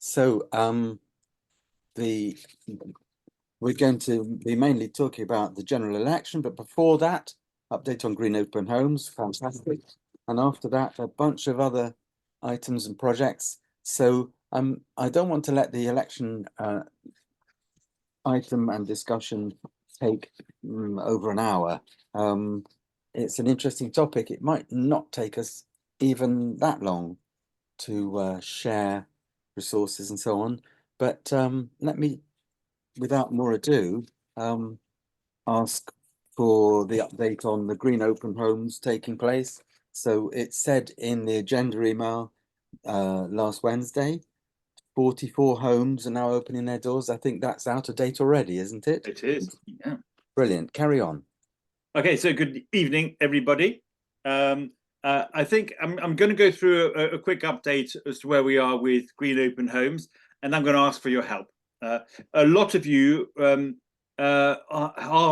So the we're going to be mainly talking about the general election, but before that, update on Green Open Homes, fantastic. And after that, a bunch of other items and projects. So I don't want to let the election item and discussion take over an hour. It's an interesting topic. It might not take us even that long to share resources and so on. But let me, without more ado, ask for the update on the Green Open Homes taking place. So it said in the agenda email last Wednesday, 44 homes are now opening their doors. I think that's out of date already, isn't it? It is, yeah. Brilliant. Carry on. Okay, so good evening, everybody. I think I'm going to go through a quick update as to where we are with Green Open Homes, and I'm going to ask for your help. A lot of you are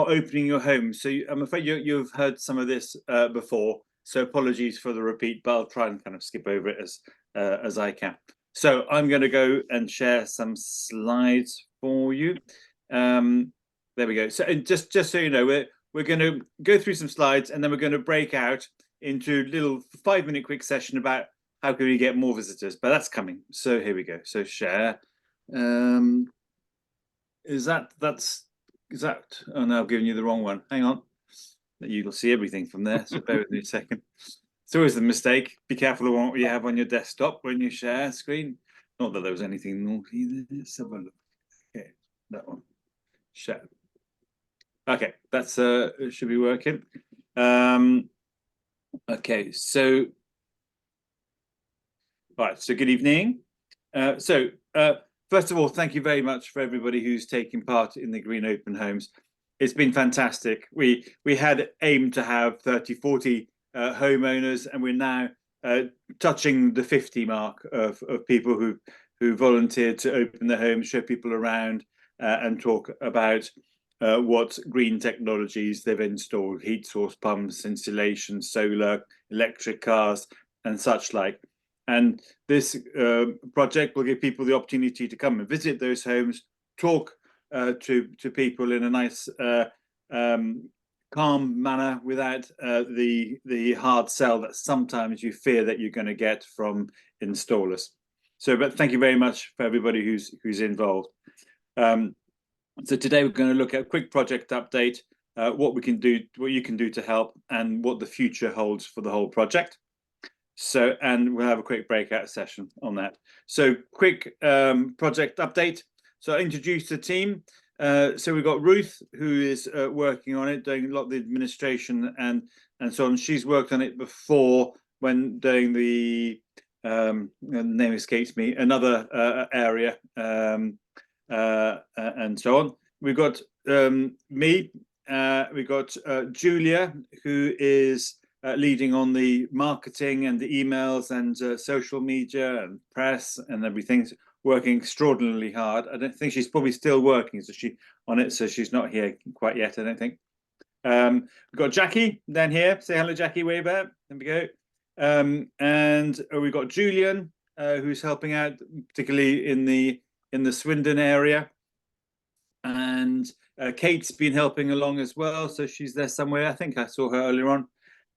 opening your homes, so I'm afraid you've heard some of this before. So apologies for the repeat, but I'll try and kind of skip over it as I can. So I'm going to go and share some slides for you. There we go. So just so you know, we're going to go through some slides and then we're going to break out into a little 5-minute quick session about how can we get more visitors, but that's coming. So here we go. So share. Is that, oh no, I've given you the wrong one. Hang on. You'll see everything from there. So bear with me a second. It's always the mistake. Be careful of what you have on your desktop when you share screen. Not that there was anything naughty there. Let's have a look. Okay, that one. Share. Okay, that's should be working. Okay, so right, so good evening. First of all, thank you very much for everybody who's taking part in the Green Open Homes. It's been fantastic. We had aimed to have 30, 40 homeowners, and we're now touching the 50 mark of people who volunteered to open their homes, show people around, and talk about what green technologies they've installed: heat source pumps, insulation, solar, electric cars, and such like. And this project will give people the opportunity to come and visit those homes, talk to people in a nice, calm manner, without the hard sell that sometimes you fear that you're going to get from installers. So, but thank you very much for everybody who's involved. So today we're going to look at a quick project update, what we can do, what you can do to help, and what the future holds for the whole project. So, and we'll have a quick breakout session on that. So quick project update. So I introduced the team. So we've got Ruth, who is working on it, doing a lot of the administration and so on. She's worked on it before when doing the name escapes me, another area, and so on. We've got me. We've got Julia, who is leading on the marketing and the emails and social media and press and everything, working extraordinarily hard. I don't think she's probably still working, so she's not here quite yet, I don't think. We've got Jackie down here. Say hello, Jackie, wave out. There we go. And we've got Julian, who's helping out, particularly in the Swindon area. And Kate's been helping along as well, so she's there somewhere. I think I saw her earlier on.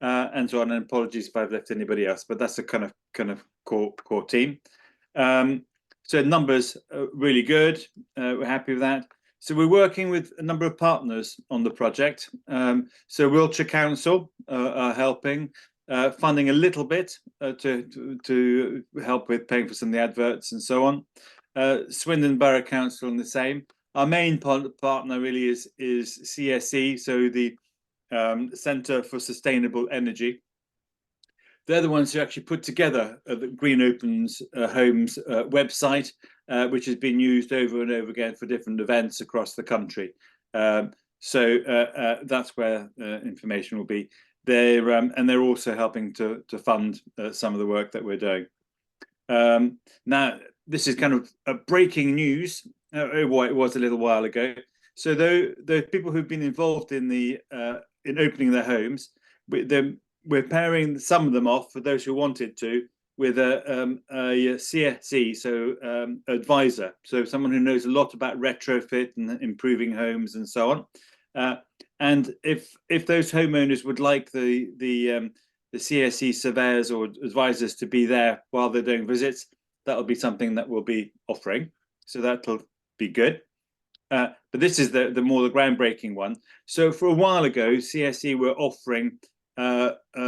And so on. And apologies if I've left anybody else, but that's a kind of core team. So numbers are really good. We're happy with that. So we're working with a number of partners on the project. So Wiltshire Council are helping, funding a little bit to help with paying for some of the adverts and so on. Swindon Borough Council and the same. Our main partner really is CSE, so the Centre for Sustainable Energy. They're the ones who actually put together the Green Opens Homes website, which has been used over and over again for different events across the country. So that's where information will be. They're also helping to fund some of the work that we're doing. Now, this is kind of a breaking news. It was a little while ago. So the people who've been involved in in opening their homes, we're pairing some of them off for those who wanted to, with a CSE, so advisor, so someone who knows a lot about retrofit and improving homes and so on. And if those homeowners would like the CSE surveyors or advisors to be there while they're doing visits, that'll be something that we'll be offering. So that'll be good. But this is the more the groundbreaking one. So for a while ago, CSE were offering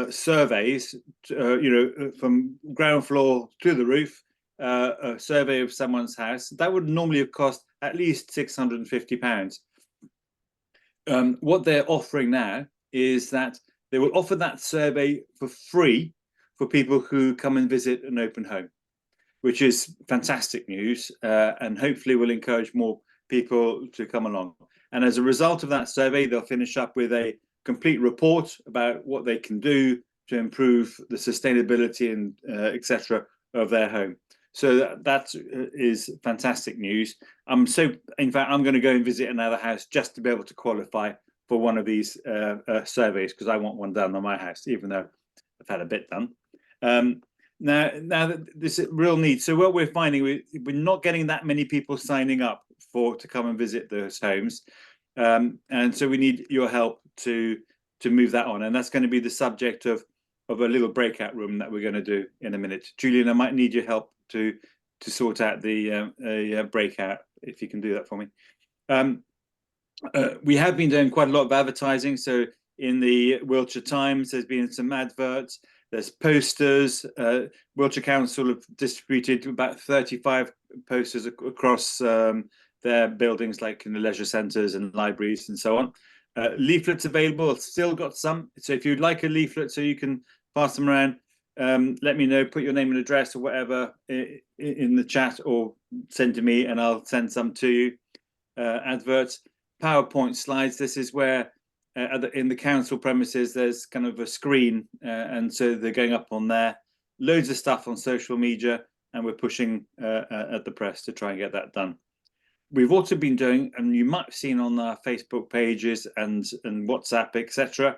surveys, from ground floor to the roof, a survey of someone's house. That would normally have cost at least £650. What they're offering now is that they will offer that survey for free for people who come and visit an open home, which is fantastic news, and hopefully will encourage more people to come along. And as a result of that survey, they'll finish up with a complete report about what they can do to improve the sustainability and etc. of their home. So that is fantastic news. In fact, I'm going to go and visit another house just to be able to qualify for one of these surveys, because I want one done on my house, even though I've had a bit done. Now that this is real need. So what we're finding, we're not getting that many people signing up to come and visit those homes, and so we need your help to move that on. And that's going to be the subject of a little breakout room that we're going to do in a minute. Julian, I might need your help to sort out the breakout, if you can do that for me. We have been doing quite a lot of advertising. So in the Wiltshire Times, there's been some adverts. There's posters. Wiltshire Council have distributed about 35 posters across their buildings, like in the leisure centres and libraries and so on. Leaflets available. I've still got some. So if you'd like a leaflet so you can pass them around, let me know. Put your name and address or whatever in the chat, or send to me and I'll send some to you. Adverts, PowerPoint slides. This is where in the council premises there's kind of a screen, and so they're going up on there. Loads of stuff on social media, and we're pushing at the press to try and get that done. We've also been doing, and you might have seen on our Facebook pages and WhatsApp, etc.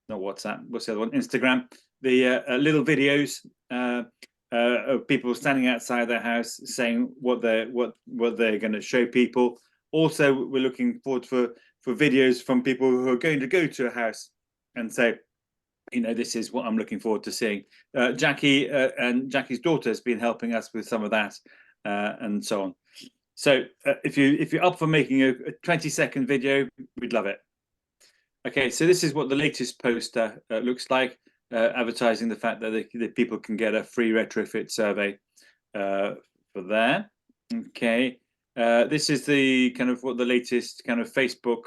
Not WhatsApp. What's the other one? Instagram. The little videos of people standing outside their house saying what they're going to show people. Also, we're looking forward for videos from people who are going to go to a house and say, this is what I'm looking forward to seeing. Jackie and Jackie's daughter has been helping us with some of that, and so on. So if you're up for making a 20-second video, we'd love it. Okay, so this is what the latest poster looks like, advertising the fact that people can get a free retrofit survey for there. Okay, this is the kind of what the latest kind of Facebook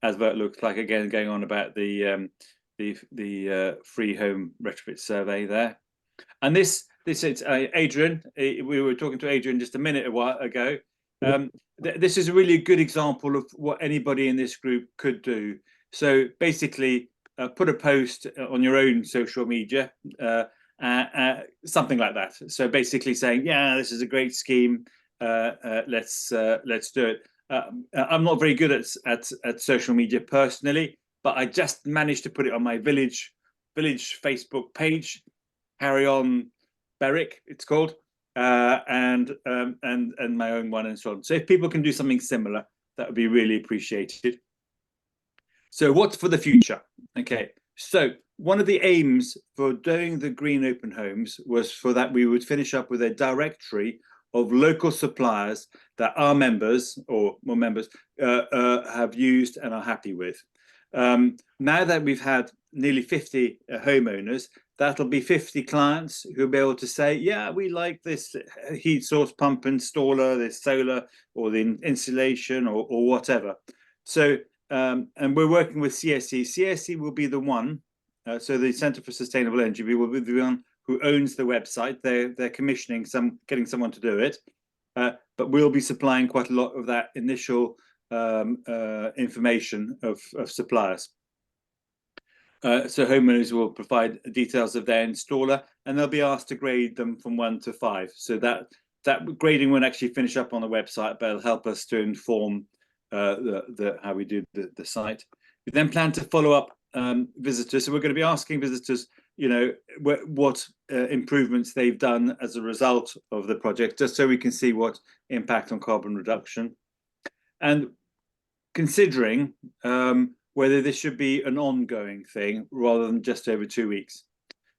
advert looks like. Again, going on about the free home retrofit survey there. And this is Adrian. We were talking to Adrian just a minute ago. This is a really good example of what anybody in this group could do. So basically, put a post on your own social media, something like that. So basically saying, yeah, this is a great scheme. Let's do it. I'm not very good at social media personally, but I just managed to put it on my village Facebook page. Carry on, Berwick, it's called, and my own one and so on. So if people can do something similar, that would be really appreciated. So what's for the future? Okay, so one of the aims for doing the green open homes was for that we would finish up with a directory of local suppliers that our members or more members have used and are happy with. Now that we've had nearly 50 homeowners, that'll be 50 clients who'll be able to say, yeah, we like this heat source pump installer, this solar, or the insulation, or whatever. So, and we're working with CSE. CSE will be the one, so the Centre for Sustainable Energy will be the one who owns the website. They're commissioning getting someone to do it, but we'll be supplying quite a lot of that initial information of suppliers. So homeowners will provide details of their installer, and they'll be asked to grade them from 1 to 5. So that grading won't actually finish up on the website, but it'll help us to inform how we do the site. We then plan to follow up visitors. So we're going to be asking visitors, what improvements they've done as a result of the project, just so we can see what impact on carbon reduction, and considering whether this should be an ongoing thing rather than just over 2 weeks.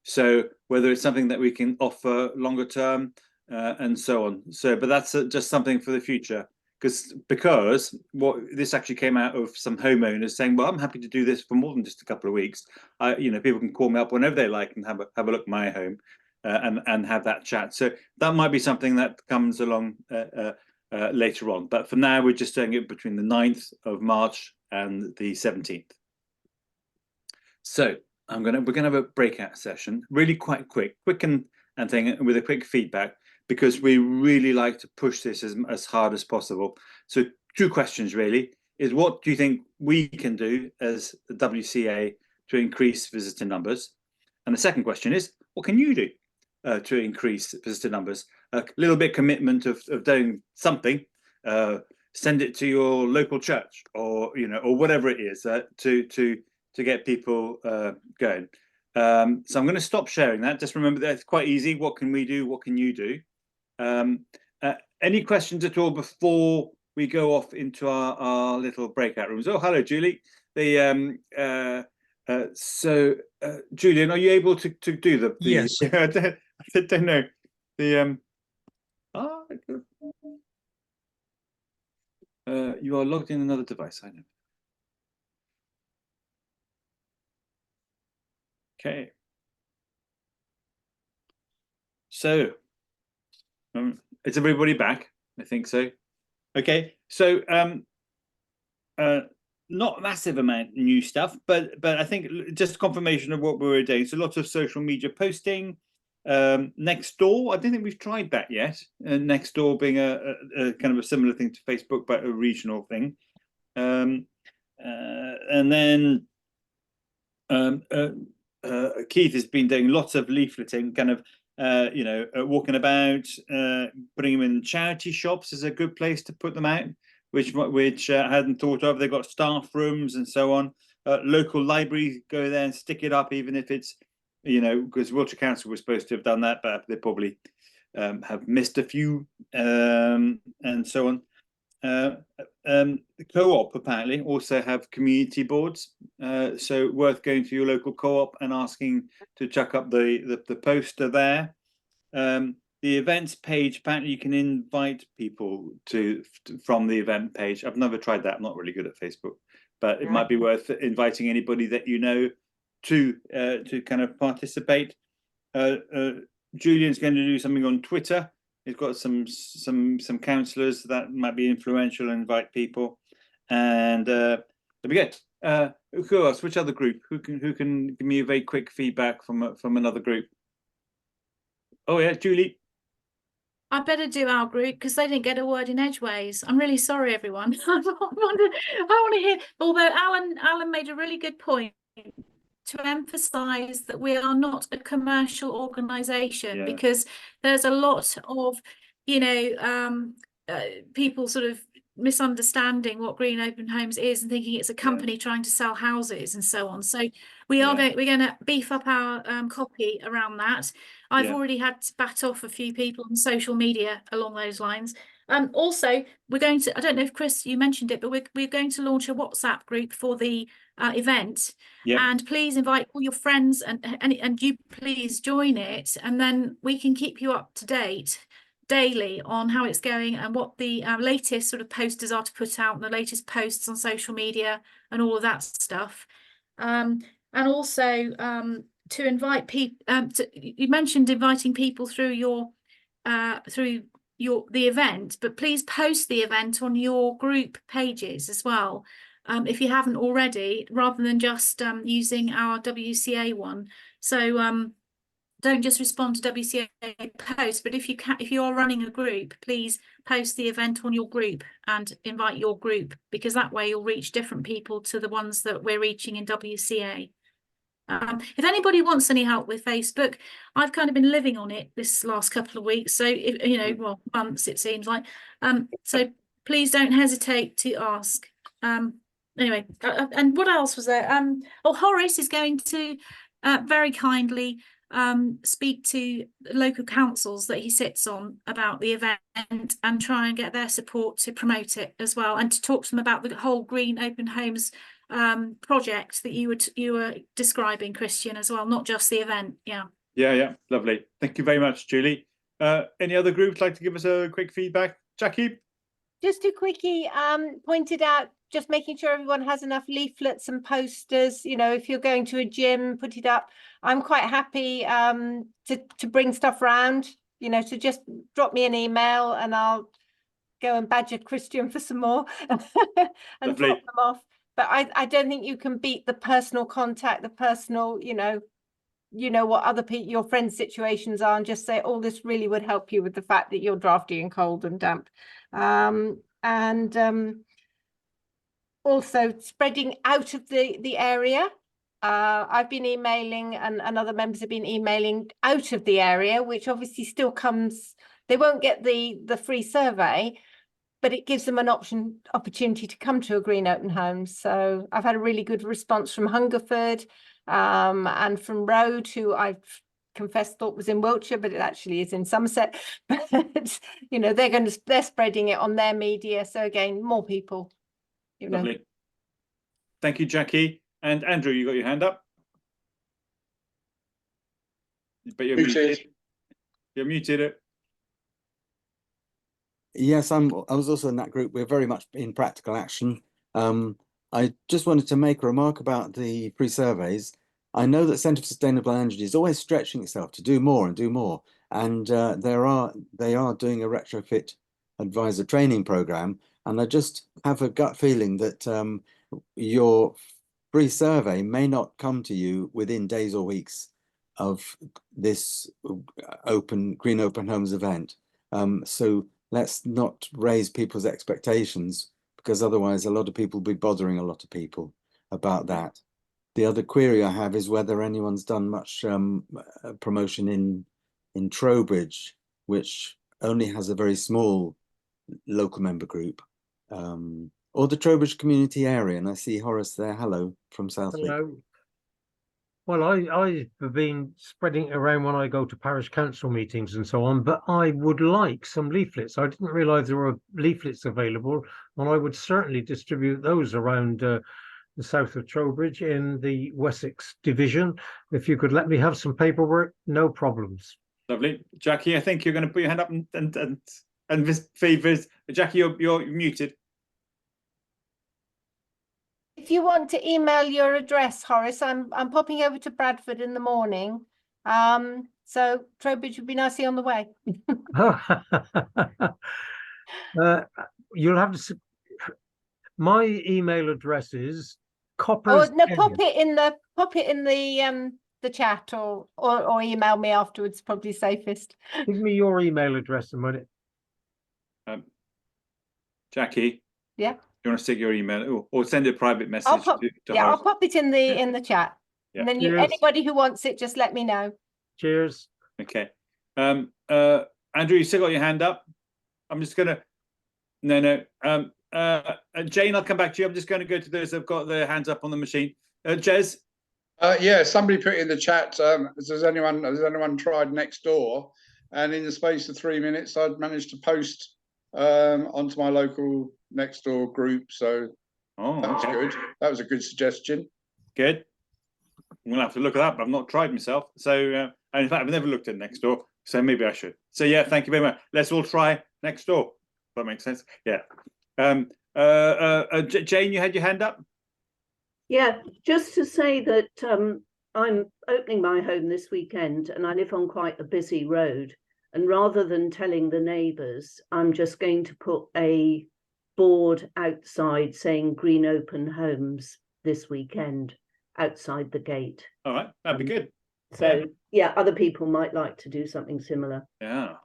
So whether it's something that we can offer longer term and so on. So, but that's just something for the future, because what this actually came out of some homeowners saying, well, I'm happy to do this for more than just a couple of weeks. People can call me up whenever they like and have a look at my home and have that chat. So that might be something that comes along later on. But for now, we're just doing it between the 9th of March and the 17th. So we're gonna have a breakout session, really quite quick and thing, with a quick feedback, because we really like to push this as hard as possible. So 2 questions really is, what do you think we can do as the WCA to increase visitor numbers? And the second question is, what can you do to increase visitor numbers? A little bit commitment of doing something. Send it to your local church, or or whatever it is, to get people going. So I'm going to stop sharing that. Just remember that it's quite easy. What can we do? What can you do? Any questions at all before we go off into our little breakout rooms? Oh, hello, Julie. So Julian, are you able to do the Yes. I don't know you are logged in another device, I know. Okay. So is everybody back? I think so. Okay. So not a massive amount new stuff, but I think just confirmation of what we were doing. So lots of social media posting. Nextdoor, I don't think we've tried that yet. Nextdoor being a kind of a similar thing to Facebook, but a regional thing. And then Keith has been doing lots of leafleting, kind of walking about, putting them in charity shops is a good place to put them out, which I hadn't thought of. They've got staff rooms and so on. Local libraries, go there and stick it up, even if it's, because Wiltshire Council was supposed to have done that, but they probably have missed a few, and so on. The co-op apparently also have community boards, so worth going to your local co-op and asking to chuck up the poster there. The events page, apparently you can invite people from the event page. I've never tried that. I'm not really good at Facebook, but it might be worth inviting anybody that you know to kind of participate. Julian's going to do something on Twitter. He's got some councillors that might be influential and invite people. And there we go. Who else? Which other group? Who can give me a very quick feedback from another group? Oh yeah, Julie. I better do our group because they didn't get a word in edgeways. I'm really sorry, everyone. I want to hear. Although Alan made a really good point to emphasize that we are not a commercial organization, because there's a lot of people sort of misunderstanding what Green Open Homes is and thinking it's a company trying to sell houses and so on. So we're going to beef up our copy around that. I've already had to bat off a few people on social media along those lines. Also, we're going to, I don't know if Chris, you mentioned it, but we're going to launch a WhatsApp group for the event. And please invite all your friends and you please join it, and then we can keep you up to date daily on how it's going and what the latest sort of posters are to put out, and the latest posts on social media and all of that stuff. And also to invite people, you mentioned inviting people through the event, but please post the event on your group pages as well, if you haven't already, rather than just using our WCA one. So don't just respond to WCA posts, but if you are running a group, please post the event on your group and invite your group, because that way you'll reach different people to the ones that we're reaching in WCA. If anybody wants any help with Facebook, I've kind of been living on it this last couple of weeks, so well, months it seems like. So please don't hesitate to ask. Anyway, and what else was there? Oh, Horace is going to very kindly speak to local councils that he sits on about the event and try and get their support to promote it as well, and to talk to them about the whole Green Open Homes project that you were describing, Christian, as well, not just the event. Yeah, lovely. Thank you very much, Julie. Any other groups like to give us a quick feedback? Jackie? Just a quickie, pointed out, just making sure everyone has enough leaflets and posters. You know, if you're going to a gym, put it up. I'm quite happy to bring stuff around, you know, so just drop me an email and I'll go and badger Christian for some more and Lovely. drop them off. But I don't think you can beat the personal contact, the personal, you know what other people, your friends' situations are, and just say, oh, this really would help you with the fact that you're drafty and cold and damp. Also spreading out of the area. I've been emailing and other members have been emailing out of the area, which obviously still comes, they won't get the free survey, but it gives them an opportunity to come to a Green Open Homes. So I've had a really good response from Hungerford and from Road, who I've confessed thought was in Wiltshire, but it actually is in Somerset. But you know, they're spreading it on their media. So again, more people, you know. Lovely. Thank you, Jackie. And Andrew, you got your hand up? But you're muted. You're muted. Yes, I was also in that group. We're very much in practical action. I just wanted to make a remark about the free surveys. I know that Centre for Sustainable Energy is always stretching itself to do more and do more. And they are doing a retrofit advisor training program. And I just have a gut feeling that your free survey may not come to you within days or weeks of this Green Open Homes event. So let's not raise people's expectations, because otherwise a lot of people will be bothering a lot of people about that. The other query I have is whether anyone's done much promotion in Trowbridge, which only has a very small local member group, or the Trowbridge community area. And I see Horace there. Hello from Southwick. Hello. Well, I've been spreading it around when I go to parish council meetings and so on, but I would like some leaflets. I didn't realise there were leaflets available, and I would certainly distribute those around the south of Trowbridge in the Wessex division. If you could let me have some paperwork, no problems. Lovely. Jackie, I think you're going to put your hand up and favours. Jackie, you're muted. If you want to email your address, Horace, I'm popping over to Bradford in the morning. So Trowbridge would be nicely on the way. You'll have to. My email address is Oh no, pop it in the chat or email me afterwards. Probably safest. Give me your email address a minute. Jackie. Yeah. You want to stick your email or send a private message? I'll pop it in the chat. Yeah. And then anybody who wants it, just let me know. Cheers. Okay. Andrew, you still got your hand up? I'm just gonna. No. Jane, I'll come back to you. I'm just going to go to those that've got their hands up on the machine. Jez. Yeah, somebody put in the chat. Has anyone tried Nextdoor? And in the space of 3 minutes, I'd managed to post onto my local Nextdoor group. So that was good. That was a good suggestion. Good. I'm gonna have to look at that, but I've not tried myself. So, and in fact, I've never looked at Nextdoor. So maybe I should. So yeah, thank you very much. Let's all try Nextdoor. That makes sense. Yeah. Jane, you had your hand up. Yeah, just to say that I'm opening my home this weekend, and I live on quite a busy road. And rather than telling the neighbours, I'm just going to put a board outside saying Green Open Homes this weekend outside the gate. All right, that'd be good. So yeah, other people might like to do something similar. Yeah.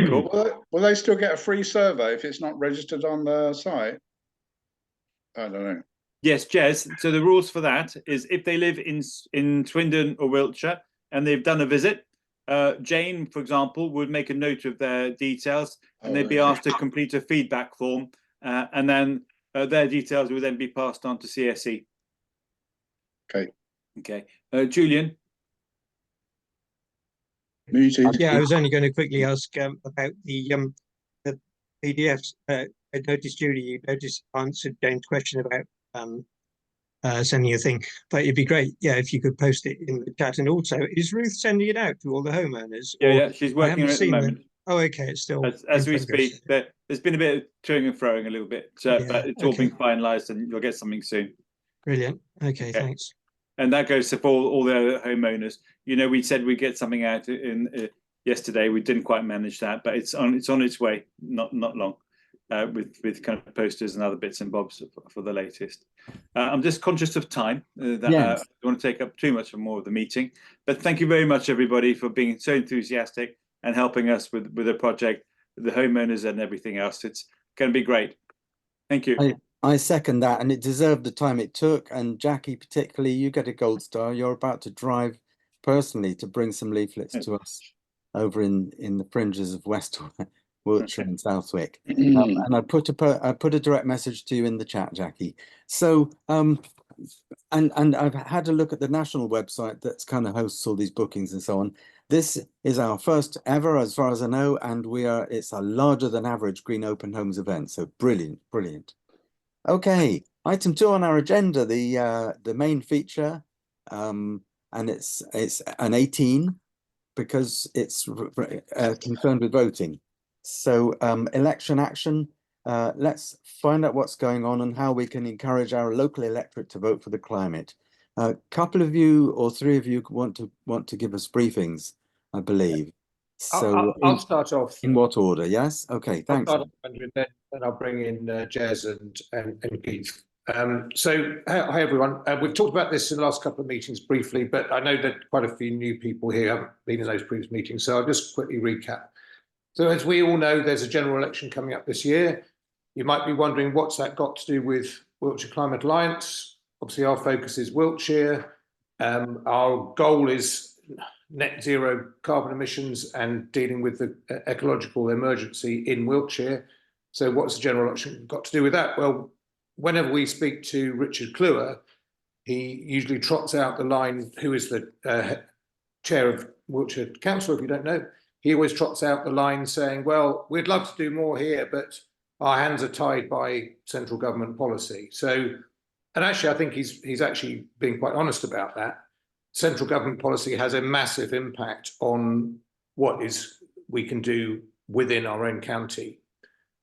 Cool. Will they still get a free survey if it's not registered on the site? I don't know. Yes, Jez. So the rules for that is if they live in Swindon or Wiltshire and they've done a visit, Jane, for example, would make a note of their details and they'd be asked to complete a feedback form, and then their details would then be passed on to CSE. Okay. Okay, Julian. Muted. Yeah, I was only going to quickly ask about the PDFs. I noticed, Julie, you answered Jane's question about sending a thing, but it'd be great, yeah, if you could post it in the chat. And also, is Ruth sending it out to all the homeowners? Yeah, Or yeah, she's I working haven't on it at the seen moment. Oh, okay, it's still As in we progress. speak. There's been a bit of toing and froing a little bit, Yeah, but it's all okay. been finalised, and you'll get something soon. Brilliant. Okay, Okay. thanks. And that goes to all the other homeowners. You know, we said we'd get something out in yesterday. We didn't quite manage that, but it's on its way. Not long, with kind of posters and other bits and bobs for the latest. I'm just conscious of time. That Yes. I don't want to take up too much more of the meeting. But thank you very much, everybody, for being so enthusiastic and helping us with the project, the homeowners, and everything else. It's going to be great. Thank you. I second that, and it deserved the time it took. And Jackie, particularly, you get a gold star. You're about to drive personally to bring some leaflets to us over in the fringes of West Wiltshire and Southwick. And I put a direct message to you in the chat, Jackie. So and I've had a look at the national website that's kind of hosts all these bookings and so on. This is our first ever, as far as I know, and it's a larger than average Green Open Homes event. So brilliant, brilliant. Okay, item 2 on our agenda, the main feature, and it's an 18 because it's concerned with voting. So election action. Let's find out what's going on and how we can encourage our local electorate to vote for the climate. A couple of you or 3 of you want to give us briefings, I believe. So I'll start off. In what order? Yes. Okay. Thanks. Then I'll bring in Jez and Keith. So hi everyone. We've talked about this in the last couple of meetings briefly, but I know that quite a few new people here haven't been in those previous meetings, so I'll just quickly recap. So as we all know, there's a general election coming up this year. You might be wondering what's that got to do with Wiltshire Climate Alliance. Obviously, our focus is Wiltshire. Our goal is net zero carbon emissions and dealing with the ecological emergency in Wiltshire. So what's the general election got to do with that? Well, whenever we speak to Richard Kluwer, he usually trots out the line, who is the chair of Wiltshire Council, if you don't know. He always trots out the line saying, well, we'd love to do more here, but our hands are tied by central government policy. So, and actually, I think he's actually being quite honest about that. Central government policy has a massive impact on what we can do within our own county.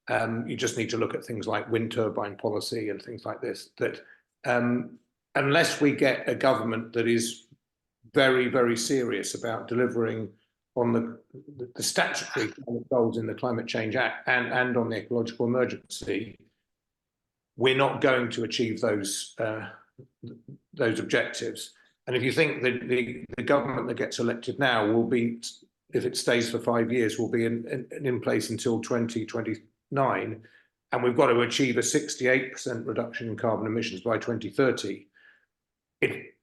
You just need to look at things like wind turbine policy and things like this, that unless we get a government that is very, very serious about delivering on the statutory goals in the Climate Change Act and on the ecological emergency, we're not going to achieve those objectives. And if you think that the government that gets elected now will be, if it stays for 5 years, will be in place until 2029, and we've got to achieve a 68% reduction in carbon emissions by 2030,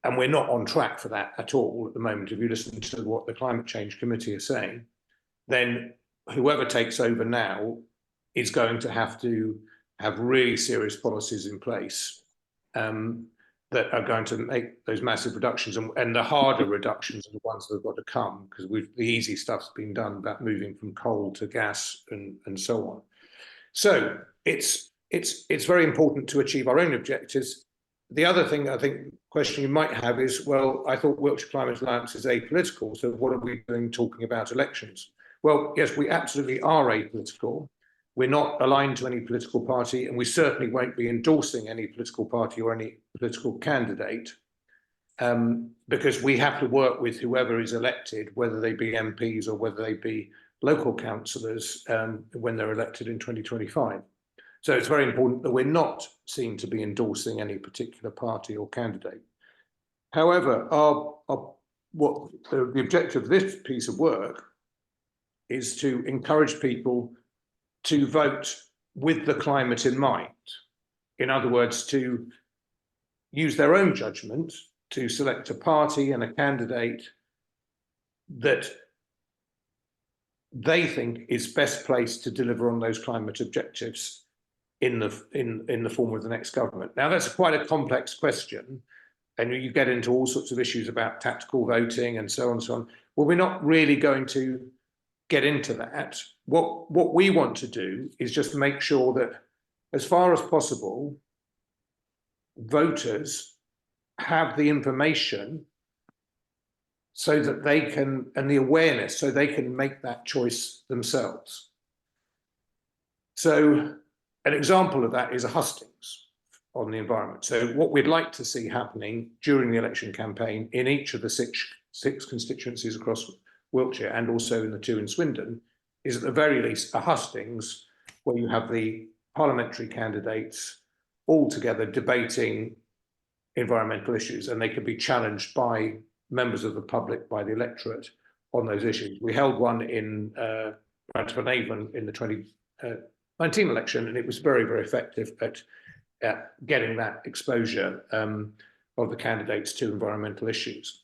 and we're not on track for that at all at the moment. If you listen to what the Climate Change Committee is saying, then whoever takes over now is going to have really serious policies in place that are going to make those massive reductions, and the harder reductions are the ones that have got to come, because the easy stuff's been done about moving from coal to gas and so on. So it's very important to achieve our own objectives. The other thing, I think, question you might have is, well, I thought Wiltshire Climate Alliance is apolitical, so what are we doing talking about elections? Well, yes, we absolutely are apolitical. We're not aligned to any political party, and we certainly won't be endorsing any political party or any political candidate, because we have to work with whoever is elected, whether they be MPs or whether they be local councillors when they're elected in 2025. So it's very important that we're not seen to be endorsing any particular party or candidate. However, the objective of this piece of work is to encourage people to vote with the climate in mind. In other words, to use their own judgment to select a party and a candidate that they think is best placed to deliver on those climate objectives in the form of the next government. Now, that's quite a complex question, and you get into all sorts of issues about tactical voting and so on and so on. Well, we're not really going to get into that. What we want to do is just make sure that, as far as possible, voters have the information so that they can, and the awareness, so they can make that choice themselves. So an example of that is a hustings on the environment. So what we'd like to see happening during the election campaign in each of the six constituencies across Wiltshire, and also in the 2 in Swindon, is at the very least a hustings where you have the parliamentary candidates all together debating environmental issues, and they can be challenged by members of the public, by the electorate, on those issues. We held one in Mar24 in the 2019 election, and it was very, very effective at getting that exposure of the candidates to environmental issues.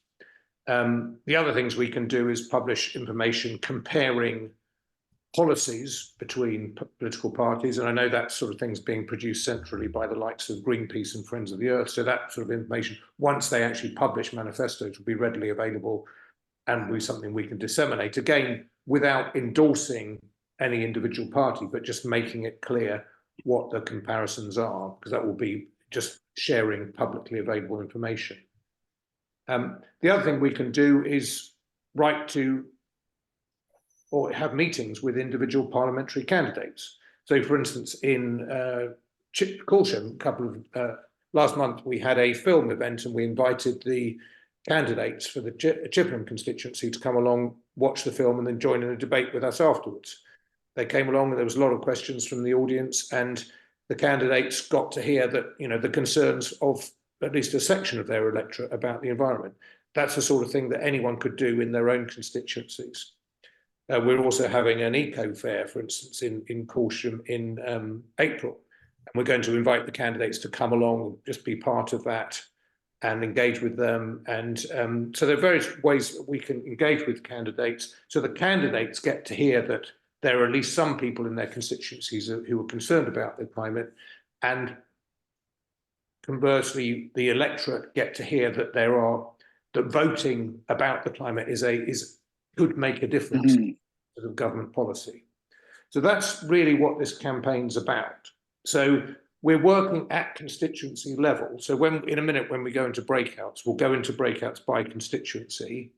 The other things we can do is publish information comparing policies between political parties, and I know that sort of thing's being produced centrally by the likes of Greenpeace and Friends of the Earth. So that sort of information, once they actually publish manifestos, will be readily available and will be something we can disseminate, again, without endorsing any individual party, but just making it clear what the comparisons are, because that will be just sharing publicly available information. The other thing we can do is write to or have meetings with individual parliamentary candidates. So, for instance, in Corsham, last month, we had a film event, and we invited the candidates for the Chippenham constituency to come along, watch the film, and then join in a debate with us afterwards. They came along, and there was a lot of questions from the audience, and the candidates got to hear that, you know, the concerns of at least a section of their electorate about the environment. That's the sort of thing that anyone could do in their own constituencies. We're also having an eco fair, for instance, in Corsham in April. And we're going to invite the candidates to come along, just be part of that and engage with them. And so there are various ways that we can engage with candidates, so the candidates get to hear that there are at least some people in their constituencies who are concerned about the climate, and conversely, the electorate get to hear that that voting about the climate could make a difference to the government policy. So that's really what this campaign's about. So we're working at constituency level. So in a minute, when we go into breakouts, we'll go into breakouts by constituency,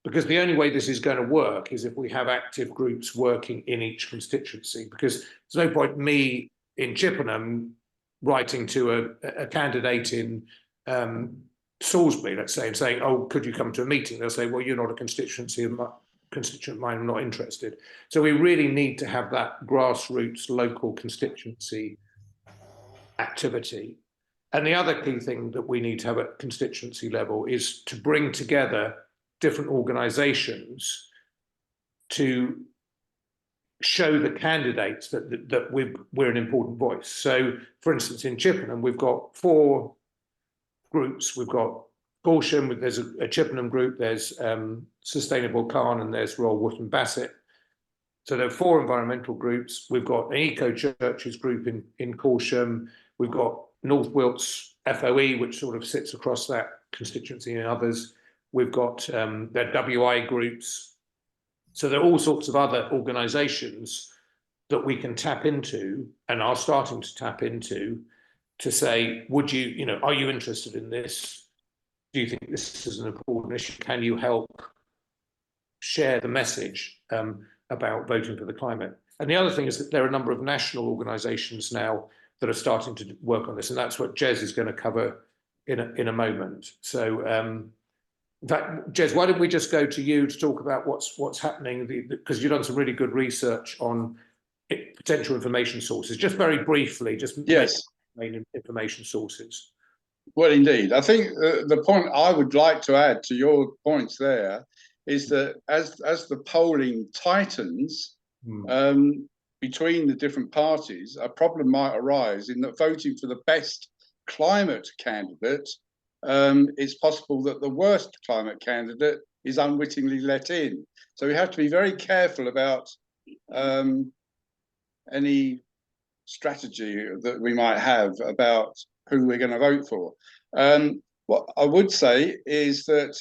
because the only way this is going to work is if we have active groups working in each constituency, because there's no point me in Chippenham writing to a candidate in Salisbury, let's say, and saying, oh, could you come to a meeting? They'll say, well, you're not a constituent of mine, I'm not interested. So we really need to have that grassroots local constituency activity. And the other key thing that we need to have at constituency level is to bring together different organisations to show the candidates that we're an important voice. So, for instance, in Chippenham, we've got 4 groups. We've got Corsham, there's a Chippenham group, there's Sustainable Cairn, and there's Royal Wootton Bassett. So there are 4 environmental groups. We've got an Eco Churches group in Corsham. We've got North Wilts FOE, which sort of sits across that constituency, and others. We've got their WI groups. So there are all sorts of other organisations that we can tap into, and are starting to tap into, to say, would you, are you interested in this? Do you think this is an important issue? Can you help share the message about voting for the climate? And the other thing is that there are a number of national organisations now that are starting to work on this, and that's what Jez is going to cover in a moment. So, in fact, Jez, why don't we just go to you to talk about what's happening, because you've done some really good research on potential information sources. Just very briefly, just yes, main information sources. Well, indeed, I think the point I would like to add to your points there is that as the polling tightens between the different parties, a problem might arise in that voting for the best climate candidate, it's possible that the worst climate candidate is unwittingly let in. So we have to be very careful about any strategy that we might have about who we're going to vote for. What I would say is that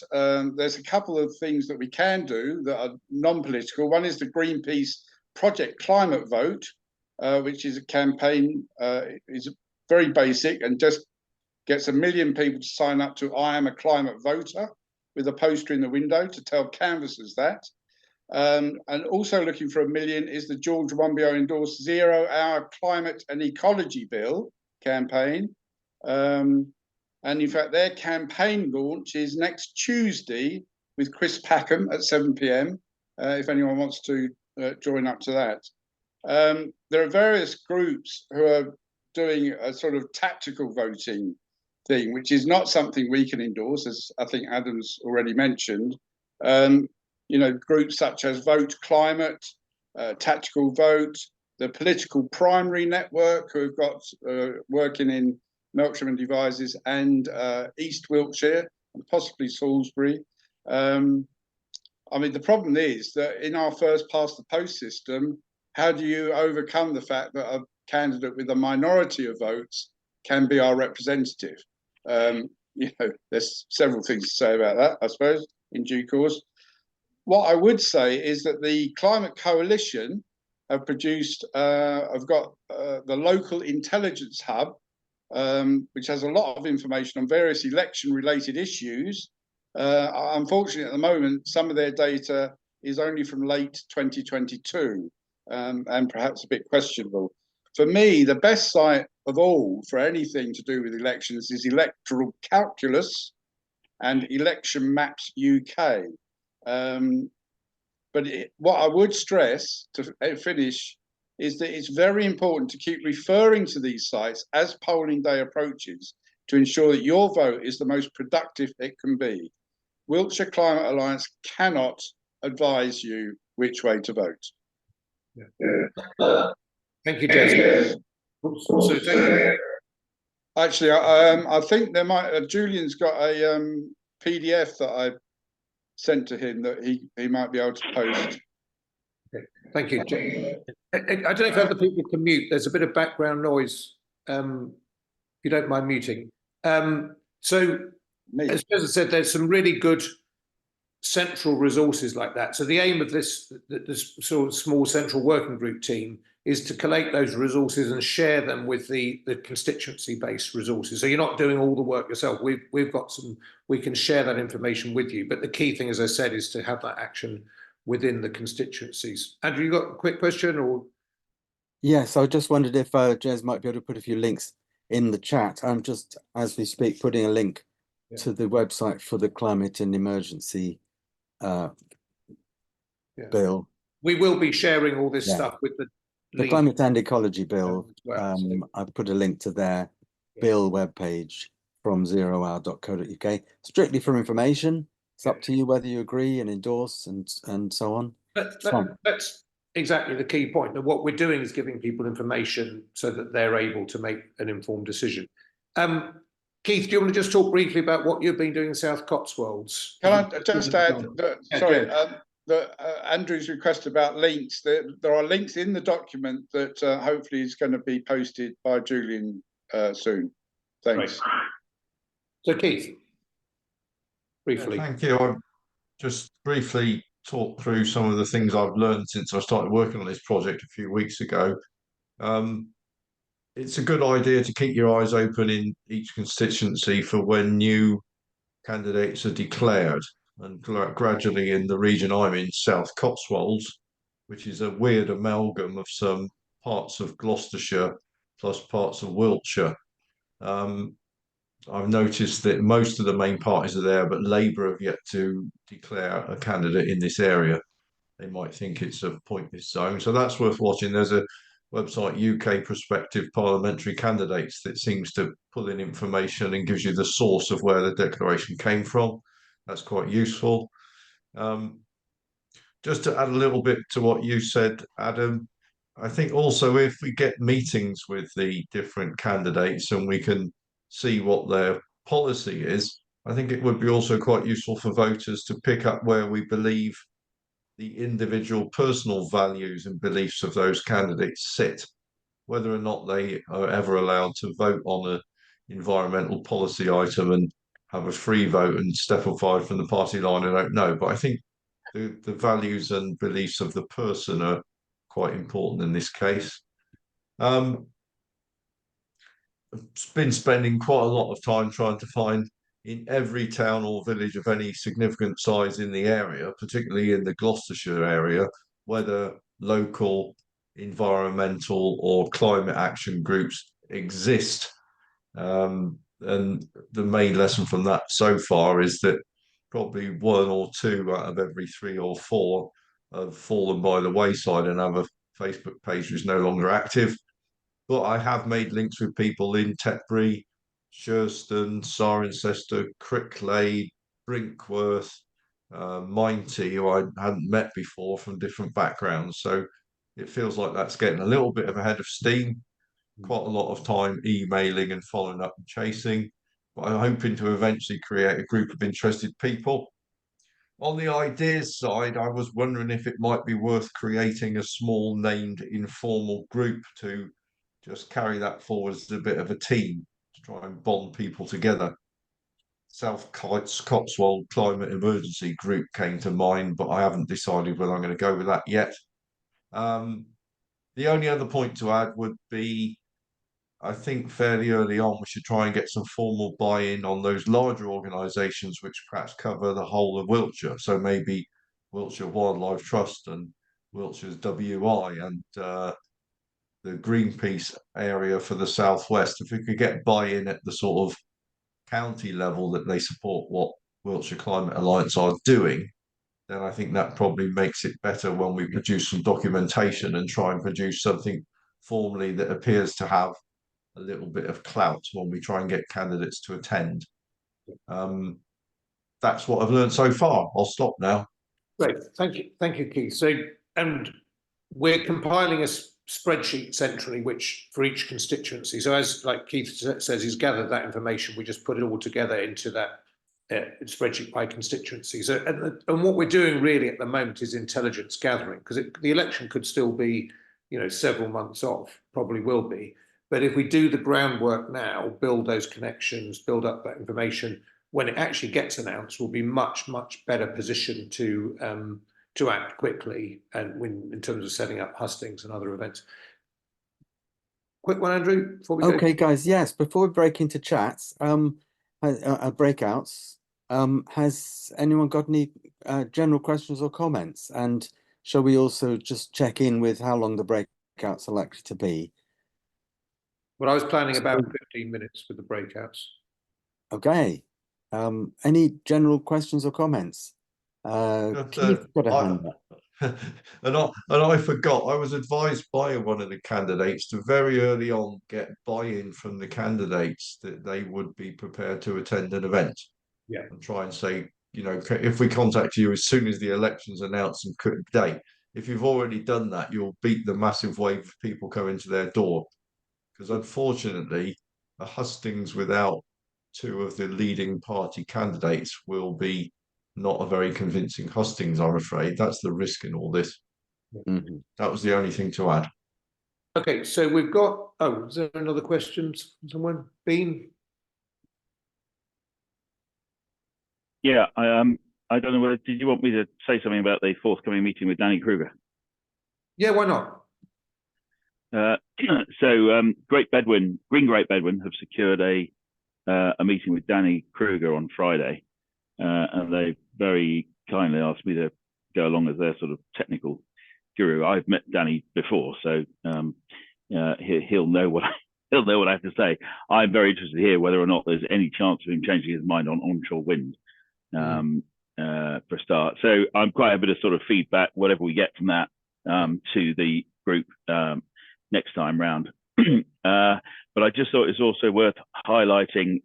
there's a couple of things that we can do that are non-political. One is the Greenpeace Project Climate Vote, which is a campaign, is very basic and just gets 1 million people to sign up to I Am a Climate Voter with a poster in the window to tell canvassers that. And also looking for 1 million is the George Monbiot endorsed 0 Hour Climate and Ecology Bill campaign. And in fact, their campaign launch is next Tuesday with Chris Packham at 7 p.m. If anyone wants to join up to that. There are various groups who are doing a sort of tactical voting thing, which is not something we can endorse, as I think Adam's already mentioned. You know, groups such as Vote Climate, Tactical Vote, the Political Primary Network, who have got working in Melksham and Devizes and East Wiltshire and possibly Salisbury. I mean, the problem is that in our first past the post system, how do you overcome the fact that a candidate with a minority of votes can be our representative? You know, there's several things to say about that, I suppose, in due course. What I would say is that the Climate Coalition have produced, have got the Local Intelligence Hub, which has a lot of information on various election-related issues. Unfortunately, at the moment, some of their data is only from late 2022 and perhaps a bit questionable. For me, the best site of all for anything to do with elections is Electoral Calculus and Election Maps UK. But what I would stress to finish is that it's very important to keep referring to these sites as polling day approaches to ensure that your vote is the most productive it can be. Wiltshire Climate Alliance cannot advise you which way to vote. Yeah. Thank you, Jez. So thank you. Actually, I think there might. Julian's got a PDF that I sent to him that he might be able to post. Okay. Thank you. I don't know if other people can mute. There's a bit of background noise. If you don't mind muting. So, as I said, there's some really good central resources like that. So the aim of this sort of small central working group team is to collate those resources and share them with the constituency-based resources. So you're not doing all the work yourself. We've got some, we can share that information with you. But the key thing, as I said, is to have that action within the constituencies. Andrew, you got a quick question or? Yes, I just wondered if Jez might be able to put a few links in the chat. I'm just, as we speak, putting a link to the website for the climate and emergency bill. We will be sharing all this stuff with the climate and ecology bill. Well, I've put a link to their bill webpage from zerohour.co.uk, strictly for information. It's up to you whether you agree and endorse and so on. That's exactly the key point. That what we're doing is giving people information so that they're able to make an informed decision. Keith, do you want to just talk briefly about what you've been doing in South Cotswolds? Can I just add that, sorry, Andrew's request about links, there are links in the document that hopefully is going to be posted by Julian soon. Thanks. Right. So Keith, briefly. Yeah, thank you. I'll just briefly talk through some of the things I've learned since I started working on this project a few weeks ago. It's a good idea to keep your eyes open in each constituency for when new candidates are declared. And gradually in the region I'm in, South Cotswolds, which is a weird amalgam of some parts of Gloucestershire plus parts of Wiltshire. I've noticed that most of the main parties are there, but Labour have yet to declare a candidate in this area. They might think it's a pointless zone. So that's worth watching. There's a website, UK Prospective Parliamentary Candidates, that seems to pull in information and gives you the source of where the declaration came from. That's quite useful. Just to add a little bit to what you said, Adam, I think also if we get meetings with the different candidates and we can see what their policy is, I think it would be also quite useful for voters to pick up where we believe the individual personal values and beliefs of those candidates sit, whether or not they are ever allowed to vote on an environmental policy item and have a free vote and step aside from the party line, I don't know. But I think the values and beliefs of the person are quite important in this case. I've been spending quite a lot of time trying to find in every town or village of any significant size in the area, particularly in the Gloucestershire area, whether local environmental or climate action groups exist. And the main lesson from that so far is that probably one or two out of every three or four have fallen by the wayside and have a Facebook page which is no longer active. But I have made links with people in Tetbury, Shurston, Cirencester, Cricklade, Brinkworth, Minety, who I hadn't met before from different backgrounds. So it feels like that's getting a little bit of a head of steam. Quite a lot of time emailing and following up and chasing. But I'm hoping to eventually create a group of interested people. On the ideas side, I was wondering if it might be worth creating a small named informal group to just carry that forward as a bit of a team to try and bond people together. South Cotswold Climate Emergency Group came to mind, but I haven't decided whether I'm going to go with that yet. The only other point to add would be, I think fairly early on, we should try and get some formal buy-in on those larger organisations which perhaps cover the whole of Wiltshire. So maybe Wiltshire Wildlife Trust and Wiltshire's WI and the Greenpeace area for the southwest. If we could get buy-in at the sort of county level that they support what Wiltshire Climate Alliance are doing, then I think that probably makes it better when we produce some documentation and try and produce something formally that appears to have a little bit of clout when we try and get candidates to attend. That's what I've learned so far. I'll stop now. Great, thank you, Keith. So, and we're compiling a spreadsheet centrally, which for each constituency. So, as like Keith says, he's gathered that information. We just put it all together into that spreadsheet by constituency. So, and what we're doing really at the moment is intelligence gathering, because the election could still be, you know, several months off. Probably will be. But if we do the groundwork now, build those connections, build up that information, when it actually gets announced, we'll be much better positioned to act quickly and in terms of setting up hustings and other events. Quick one, Andrew, before we Okay, go. guys. Yes, before we break into chats, breakouts. Has anyone got any general questions or comments? And shall we also just check in with how long the breakouts are likely to be? Well, I was planning about 15 minutes with the breakouts. Okay. Any general questions or comments? Keith got a hand up. And I forgot, I was advised by one of the candidates to very early on get buy-in from the candidates that they would be prepared to attend an event. Yeah. And try and say, you know, if we contact you as soon as the election's announced and cut date, if you've already done that, you'll beat the massive wave of people coming to their door. Because unfortunately, a hustings without two of the leading party candidates will be not a very convincing hustings, I'm afraid. That's the risk in all this. Mm-hmm. That was the only thing to add. Okay, so we've got, is there another question? Someone? Bean? Yeah, I don't know whether, did you want me to say something about the forthcoming meeting with Danny Kruger? Yeah, why not? So Green Great Bedouin have secured a meeting with Danny Kruger on Friday, and they very kindly asked me to go along as their sort of technical guru. I've met Danny before, so he'll know what I have to say. I'm very interested to hear whether or not there's any chance of him changing his mind on onshore wind for a start. So I'm quite happy to sort of feedback whatever we get from that to the group next time round. But I just thought it's also worth highlighting,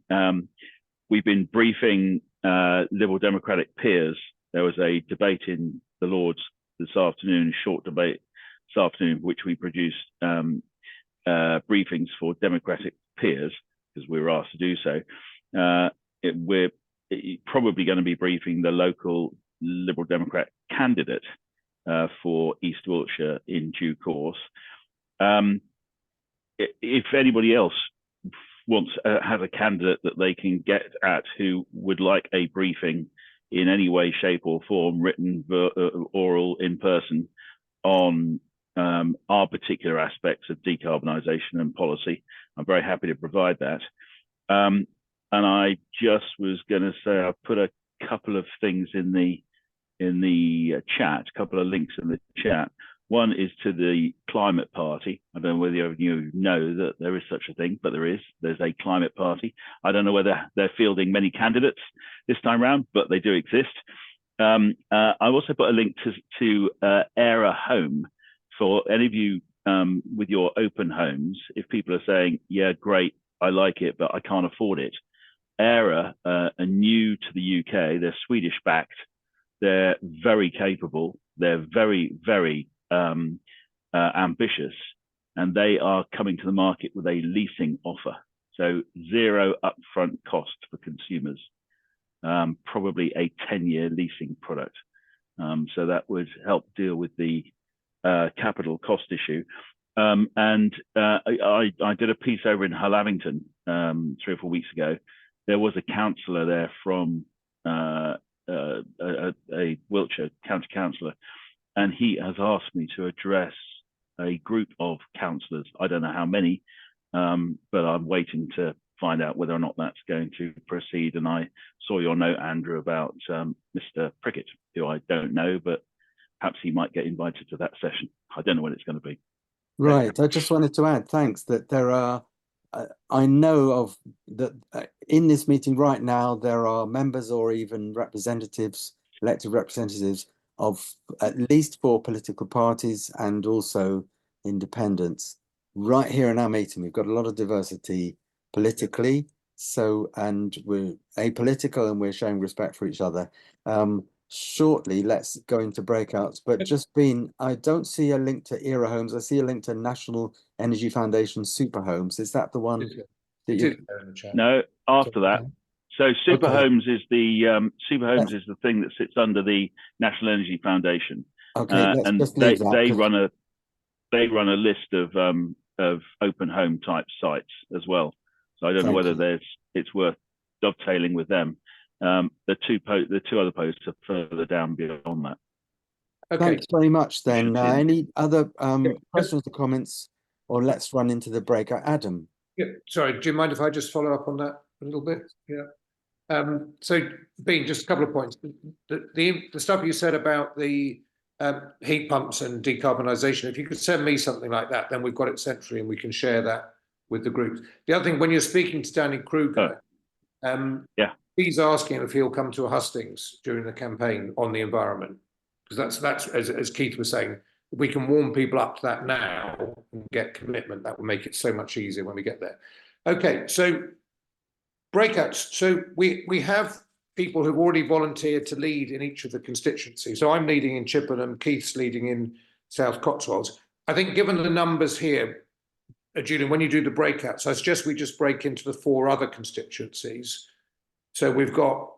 we've been briefing Liberal Democratic peers. There was a debate in the Lords this afternoon, a short debate this afternoon, which we produced briefings for Democratic peers, because we were asked to do so. We're probably going to be briefing the local Liberal Democrat candidate for East Wiltshire in due course. If anybody else has a candidate that they can get at who would like a briefing in any way, shape, or form, written, oral, in person, on our particular aspects of decarbonisation and policy, I'm very happy to provide that. And I just was going to say, I put a couple of things in the chat, a couple of links in the chat. One is to the climate party. I don't know whether you know that there is such a thing, but there's a climate party. I don't know whether they're fielding many candidates this time round, but they do exist. I also put a link to Era Home for any of you with your open homes. If people are saying, yeah, great, I like it, but I can't afford it. Era are new to the UK. They're Swedish backed. They're very capable. They're very, very ambitious, and they are coming to the market with a leasing offer. So 0 upfront cost for consumers, probably a 10-year leasing product. So that would help deal with the capital cost issue. And I did a piece over in Hullavington 3 or 4 weeks ago. There was a councillor there from a Wiltshire county councillor, and he has asked me to address a group of councillors. I don't know how many, but I'm waiting to find out whether or not that's going to proceed. And I saw your note, Andrew, about Mr. Prickett, who I don't know, but perhaps he might get invited to that session. I don't know when it's going to be. Right. I just wanted to add, thanks, that there are, I know of that in this meeting right now, there are members or even representatives, elected representatives of at least 4 political parties and also independents right here in our meeting. We've got a lot of diversity politically, so, and we're apolitical and we're showing respect for each other. Shortly, let's go into breakouts, but I don't see a link to Era Homes. I see a link to National Energy Foundation Super Homes. Is that the one? No, after that. So Super Okay. Homes is the is the thing that sits under the National Energy Foundation. Okay, let's and just leave that, they 'cause- run a list of open home type sites as well. So I don't know Thank whether you. it's worth dovetailing with them. The two other posts are further down beyond that. Okay. Thanks very much then. Any other Yep. questions or comments, or let's run into the breakout? Adam. Yeah, sorry, do you mind if I just follow up on that a little bit? Yeah. So, Bean, just a couple of points. The stuff you said about the heat pumps and decarbonisation, if you could send me something like that, then we've got it centrally and we can share that with the groups. The other thing, when you're speaking to Danny Kruger, yeah, he's asking if he'll come to a hustings during the campaign on the environment, because that's as Keith was saying, if we can warm people up to that now and get commitment, that will make it so much easier when we get there. Okay, so breakouts. So we have people who've already volunteered to lead in each of the constituencies. So I'm leading in Chippenham, Keith's leading in South Cotswolds. I think given the numbers here, Julian, when you do the breakouts, I suggest we just break into the 4 other constituencies. So we've got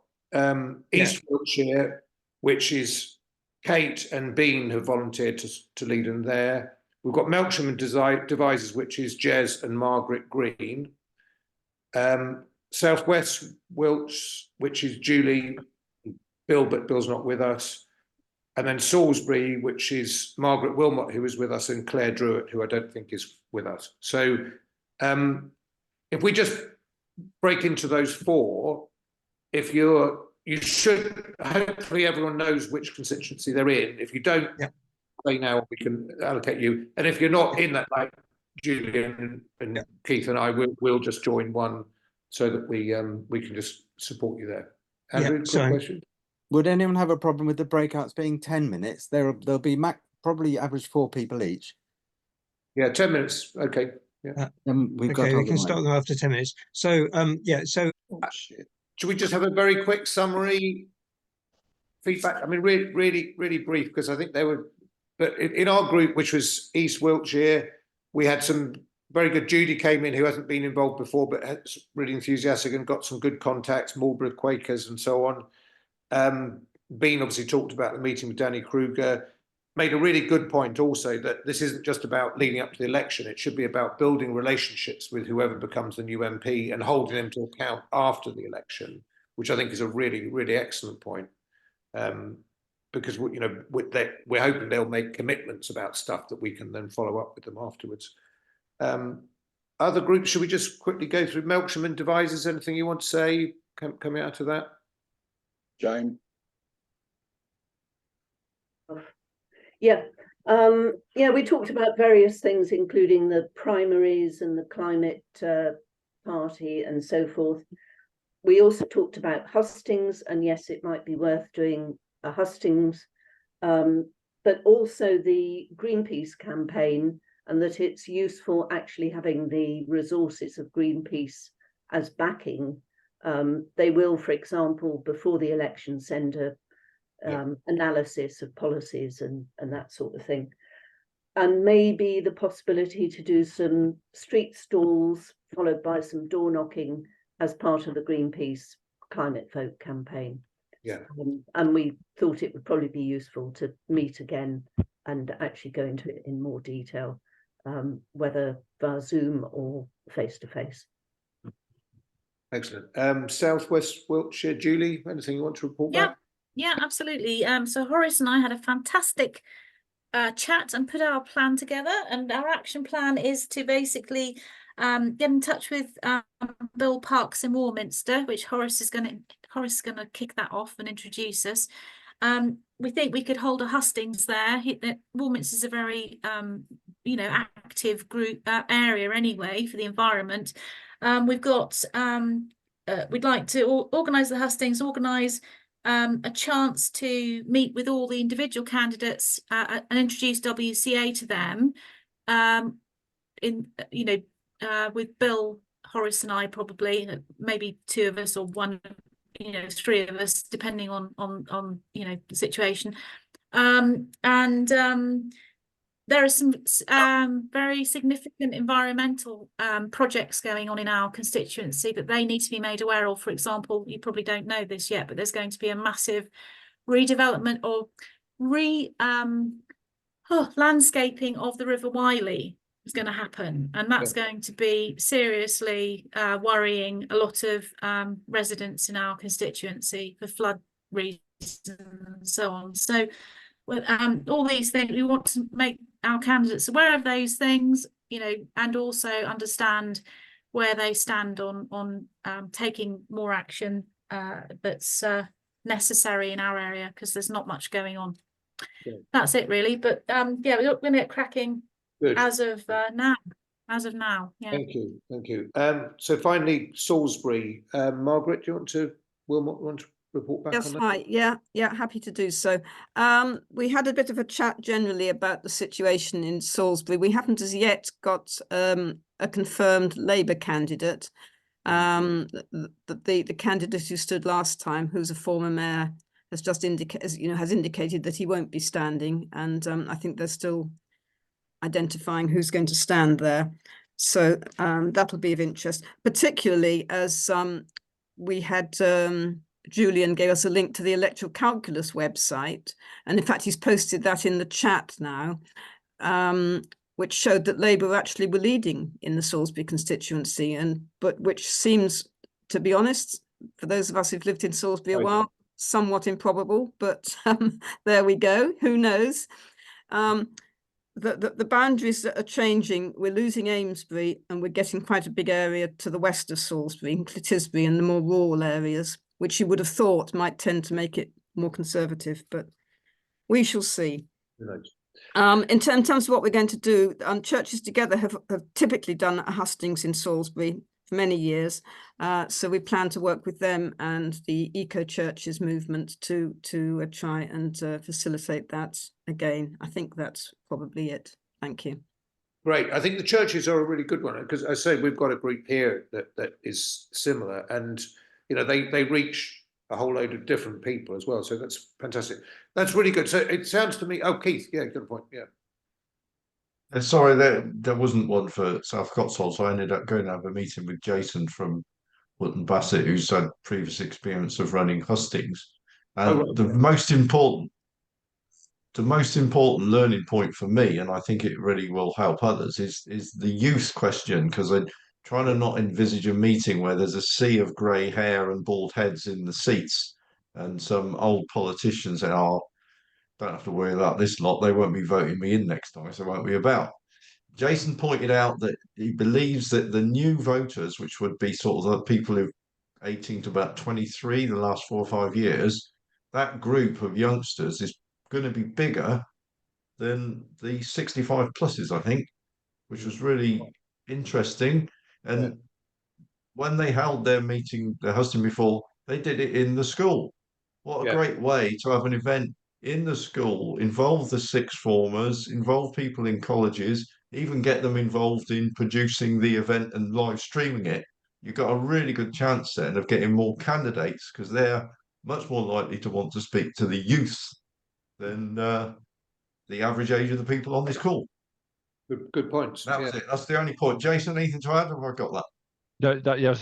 East Wiltshire, which is Kate and Bean have volunteered to lead in there. We've got Melksham and Devizes, which is Jez and Margaret Green. Southwest Wilts, which is Julie, Bill, but Bill's not with us. And then Salisbury, which is Margaret Wilmot, who is with us, and Claire Druitt, who I don't think is with us. So if we just break into those 4, you should, hopefully everyone knows which constituency they're in. If you don't, say now, we can allocate you. And if you're not in that, like Julian and Keith and I, we'll just join one so that we can just support you there. Andrew, quick question. Would anyone have a problem with the breakouts being 10 minutes? There'll be probably average 4 people each. Yeah, 10 minutes. Okay. Yeah. We've got we can start them after 10 minutes. So should we just have a very quick summary feedback? I mean, really brief, because I think they were, but in our group, which was East Wiltshire, we had some very good. Judy came in, who hasn't been involved before, but has really enthusiastic and got some good contacts, Marlborough Quakers and so on. Bean obviously talked about the meeting with Danny Kruger. made a really good point also, that this isn't just about leading up to the election. It should be about building relationships with whoever becomes the new MP and holding them to account after the election, which I think is a really, really excellent point. Because you know, we're hoping they'll make commitments about stuff that we can then follow up with them afterwards. Other groups, should we just quickly go through Melksham and Devizes? Anything you want to say coming out of that? Jane. Yeah, yeah, we talked about various things, including the primaries and the climate party and so forth. We also talked about hustings, and yes, it might be worth doing a hustings, but also the Greenpeace campaign, and that it's useful actually having the resources of Greenpeace as backing. They will, for example, before the election, send a analysis of policies and that sort of thing. And maybe the possibility to do some street stalls followed by some door knocking as part of the Greenpeace climate vote campaign. Yeah. And we thought it would probably be useful to meet again and actually go into it in more detail, whether via Zoom or face to face. Excellent. South West Wiltshire, Julie, anything you want to report back? Yeah, absolutely. So Horace and I had a fantastic chat and put our plan together, and our action plan is to basically get in touch with Bill Parks in Warminster, which Horace is going to kick that off and introduce us. We think we could hold a hustings there. Warminster is a very you know, active group area anyway for the environment. We've got we'd like to organise the hustings, organise a chance to meet with all the individual candidates and introduce WCA to them. With Bill, Horace, and I, probably maybe two of us or one, you know, three of us, depending on you know, the situation. There are some very significant environmental projects going on in our constituency that they need to be made aware of. For example, you probably don't know this yet, but there's going to be a massive redevelopment or landscaping of the River Wylye is going to happen, and that's going to be seriously worrying a lot of residents in our constituency for flood reasons and so on. So all these things, we want to make our candidates aware of those things, you know, and also understand where they stand on taking more action that's necessary in our area, because there's not much going on. That's it really, but yeah, we're going to get cracking. Good. As of now. Yeah. Thank you. So finally, Salisbury. Margaret, do you want to report back on that? Hi. Yeah, happy to do so. We had a bit of a chat generally about the situation in Salisbury. We haven't as yet got a confirmed Labour candidate. The candidate who stood last time, who's a former mayor, has just indicated that he won't be standing, and I think they're still identifying who's going to stand there. So that'll be of interest, particularly as we had Julian gave us a link to the electoral calculus website, and in fact he's posted that in the chat now, which showed that Labour actually were leading in the Salisbury constituency, but which seems, to be honest, for those of us who've lived in Salisbury a while, somewhat improbable, but there we go, who knows. The boundaries that are changing, we're losing Amesbury and we're getting quite a big area to the west of Salisbury, Clettisbury and the more rural areas, which you would have thought might tend to make it more conservative, but we shall see. Right. In terms of what we're going to do, Churches Together have typically done a hustings in Salisbury for many years, so we plan to work with them and the Eco Churches movement to try and facilitate that again. I think that's probably it. Thank you. Great. I think the churches are a really good one, because I say we've got a group here that is similar, and you know they reach a whole load of different people as well. So that's fantastic. That's really good. So it sounds to me. Oh, Keith, yeah, good point. Yeah. Sorry, there wasn't one for South Cotswolds, so I ended up going to have a meeting with Jason from Wootton Bassett, who's had previous experience of running hustings. And the most important the most important learning point for me, and I think it really will help others, is the youth question, because I'm trying to not envisage a meeting where there's a sea of grey hair and bald heads in the seats, and some old politicians say, "Oh, don't have to worry about this lot. They won't be voting me in next time, so it won't be about." Jason pointed out that he believes that the new voters, which would be sort of the people who 18 to about 23, the last 4 or 5 years, that group of youngsters is going to be bigger than the 65 pluses, I think, which was really interesting. And when they held their meeting, their hosting before, they did it in the school. What a great way to have an event in the school, involve the sixth formers, involve people in colleges, even get them involved in producing the event and live streaming it. You've got a really good chance then of getting more candidates, because they're much more likely to want to speak to the youth than the average age of the people on this call. Good points. That was it. That's the only point. Jason, anything to add? Have I got that? No, yeah,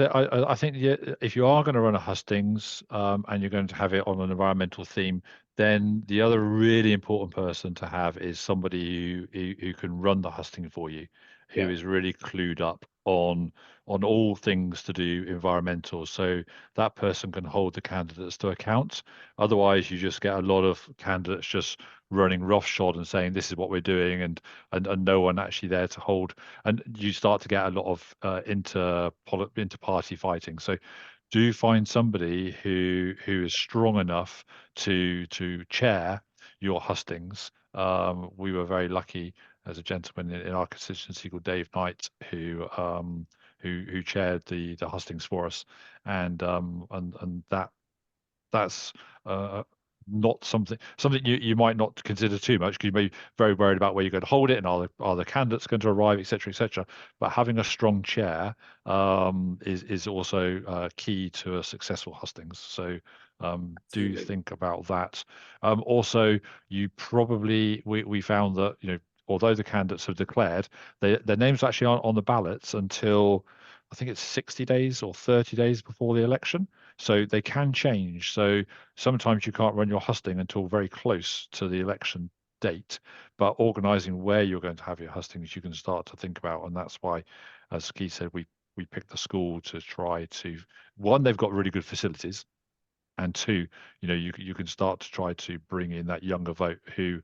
I think if you are going to run a hustings and you're going to have it on an environmental theme, then the other really important person to have is somebody who can run the husting for you, who is really clued up on all things to do environmental. So that person can hold the candidates to account. Otherwise, you just get a lot of candidates just running roughshod and saying this is what we're doing, and no one actually there to hold. And you start to get a lot of inter-party fighting. So do find somebody who is strong enough to chair your hustings. We were very lucky as a gentleman in our constituency called Dave Knight, who chaired the hustings for us, and that's not something you might not consider too much, because you may be very worried about where you're going to hold it and are the candidates going to arrive, etc. But having a strong chair is also key to a successful hustings. So do think about that. Also, you probably we found that although the candidates have declared, their names actually aren't on the ballots until I think it's 60 days or 30 days before the election. So they can change. So sometimes you can't run your husting until very close to the election date, but organising where you're going to have your hustings, you can start to think about. And that's why, as Keith said, we picked the school to try to, one, they've got really good facilities, and two, you can start to try to bring in that younger vote who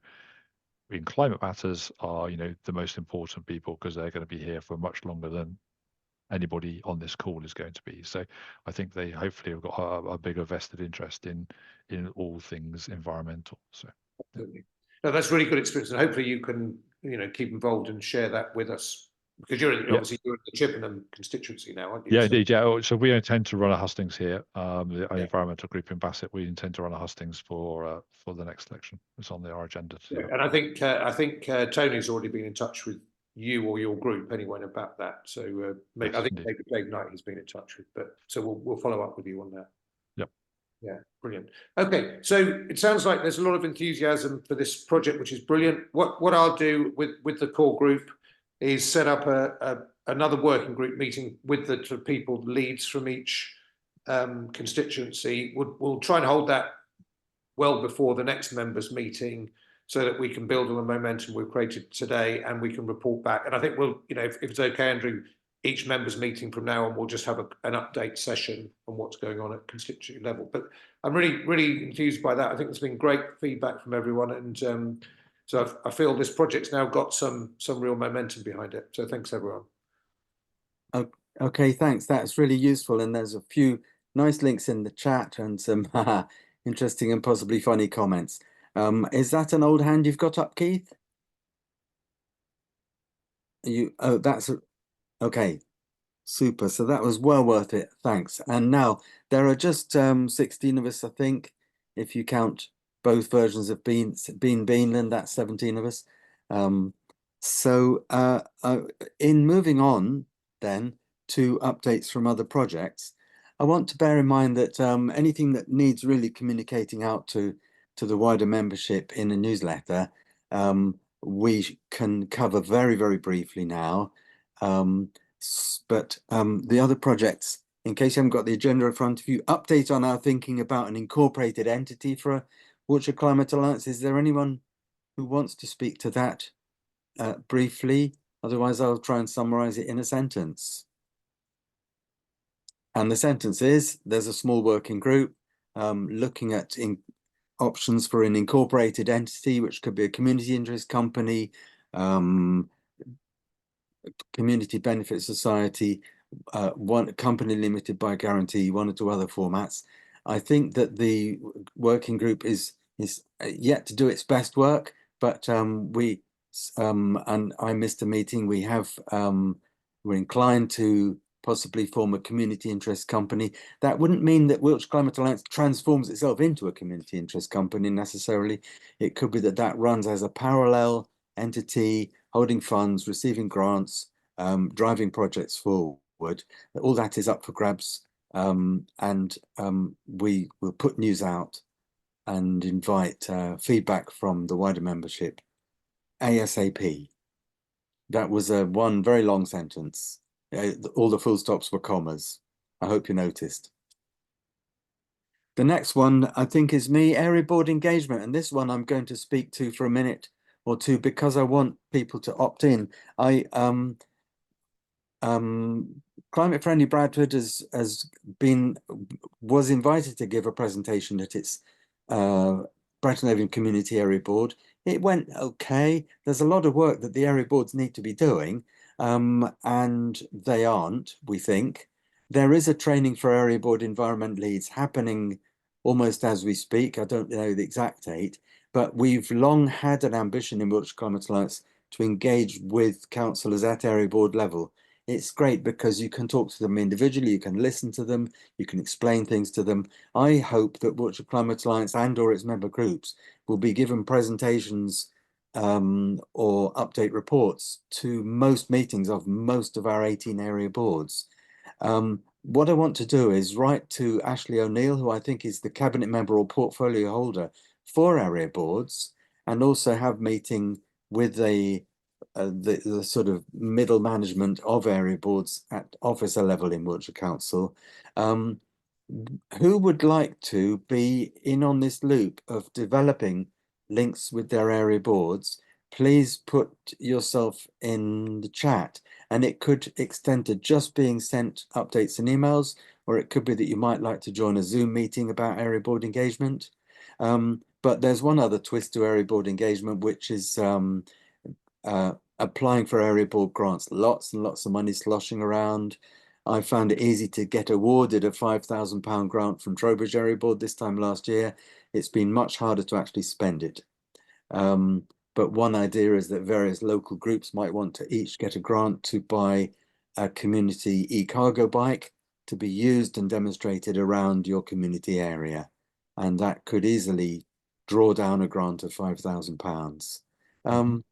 in climate matters are, the most important people, because they're going to be here for much longer than anybody on this call is going to be. So I think they hopefully have got a bigger vested interest in all things environmental. So absolutely. No, that's really good experience, and hopefully you can keep involved and share that with us, because you're obviously you're in the Chippenham constituency now, aren't you? Yeah, indeed. Yeah. So we intend to run a hustings here. The environmental group in Bassett, we intend to run a hustings for the next election. It's on our agenda. And I think Tony's already been in touch with you or your group anyway about that. So maybe, yes, I think Dave Knight has been in touch with, but so we'll follow up with you on that. Yep. Yeah, brilliant. Okay, so it sounds like there's a lot of enthusiasm for this project, which is brilliant. What I'll do with the core group is set up another working group meeting with the people leads from each constituency. We'll try and hold that well before the next members meeting, so that we can build on the momentum we've created today, and we can report back. And I think we'll, if it's okay, Andrew, each members meeting from now on, we'll just have an update session on what's going on at constituency level. But I'm really enthused by that. I think there's been great feedback from everyone, and so I feel this project's now got some real momentum behind it. So thanks, everyone. Okay, thanks. That's really useful. And there's a few nice links in the chat and some interesting and possibly funny comments. Is that an old hand you've got up, Keith? That's okay. Super. So that was well worth it. Thanks. And now there are just 16 of us, I think, if you count both versions of Beanland, that's 17 of us. So in moving on then to updates from other projects, I want to bear in mind that anything that needs really communicating out to the wider membership in a newsletter, we can cover very, very briefly now. But the other projects, in case you haven't got the agenda in front of you, update on our thinking about an incorporated entity for a Wiltshire Climate Alliance. Is there anyone who wants to speak to that briefly? Otherwise, I'll try and summarize it in a sentence. And the sentence is, there's a small working group looking at options for an incorporated entity, which could be a community interest company, community benefit society, one company limited by guarantee, one or two other formats. I think that the working group is yet to do its best work, but and I missed a meeting. We have we're inclined to possibly form a community interest company. That wouldn't mean that Wiltshire Climate Alliance transforms itself into a community interest company necessarily. It could be that that runs as a parallel entity, holding funds, receiving grants, driving projects forward. All that is up for grabs, and we will put news out and invite feedback from the wider membership ASAP. That was one very long sentence. All the full stops were commas. I hope you noticed. The next one, I think, is me, area board engagement. And this one I'm going to speak to for a minute or two because I want people to opt in. Climate Friendly Bradford was invited to give a presentation at its Brighton Avon Community Area Board. It went okay. There's a lot of work that the area boards need to be doing, and they aren't, we think. There is a training for area board environment leads happening almost as we speak. I don't know the exact date, but we've long had an ambition in Wiltshire Climate Alliance to engage with councillors at area board level. It's great because you can talk to them individually, you can listen to them, you can explain things to them. I hope that Wiltshire Climate Alliance and or its member groups will be given presentations or update reports to most meetings of most of our 18 area boards. What I want to do is write to Ashley O'Neill, who I think is the cabinet member or portfolio holder for area boards, and also have meeting with the sort of middle management of area boards at officer level in Wiltshire Council. Who would like to be in on this loop of developing links with their area boards? Please put yourself in the chat, and it could extend to just being sent updates and emails, or it could be that you might like to join a Zoom meeting about area board engagement. But there's one other twist to area board engagement, which is applying for area board grants. Lots and lots of money sloshing around. I found it easy to get awarded a £5,000 grant from Trowbridge Area Board this time last year. It's been much harder to actually spend it. But one idea is that various local groups might want to each get a grant to buy a community e-cargo bike to be used and demonstrated around your community area. And that could easily draw down a grant of £5,000.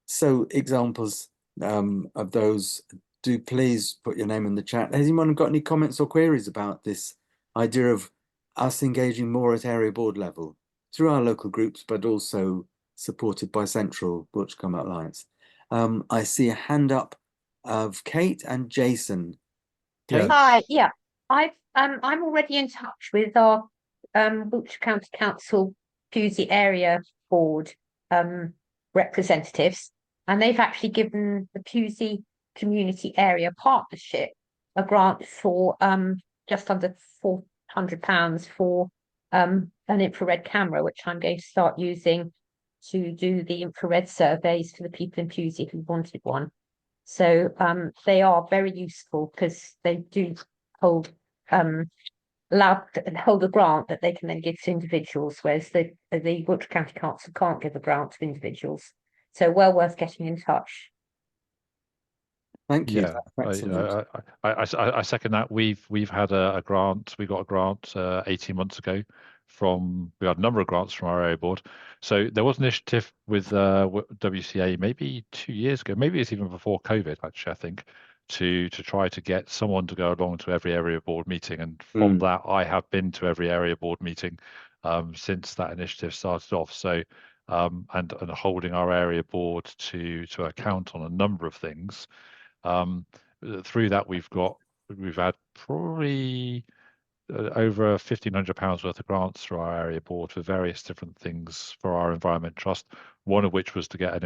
So examples of those, do please put your name in the chat. Has anyone got any comments or queries about this idea of us engaging more at area board level through our local groups, but also supported by Central Wiltshire Climate Alliance? I see a hand up of Kate and Jason. Kate? Hi, yeah, I'm already in touch with our Wiltshire County Council Pewsey Area Board representatives, and they've actually given the Pewsey Community Area Partnership a grant for just under £400 for an infrared camera, which I'm going to start using to do the infrared surveys for the people in Pewsey who wanted one. So they are very useful because they do hold hold a grant that they can then give to individuals, whereas the Wiltshire County Council can't give a grant to individuals. So well worth getting in touch. Thank you. Yeah, I second that. We've had a grant. We got a grant 18 months ago we had a number of grants from our area board. So there was an initiative with WCA maybe 2 years ago, maybe it's even before COVID actually, I think, to try to get someone to go along to every area board meeting. And from that, I have been to every area board meeting since that initiative started off. So and holding our area board to account on a number of things. Through that, we've had probably over £1,500 worth of grants through our area board for various different things for our environment trust. One of which was to get an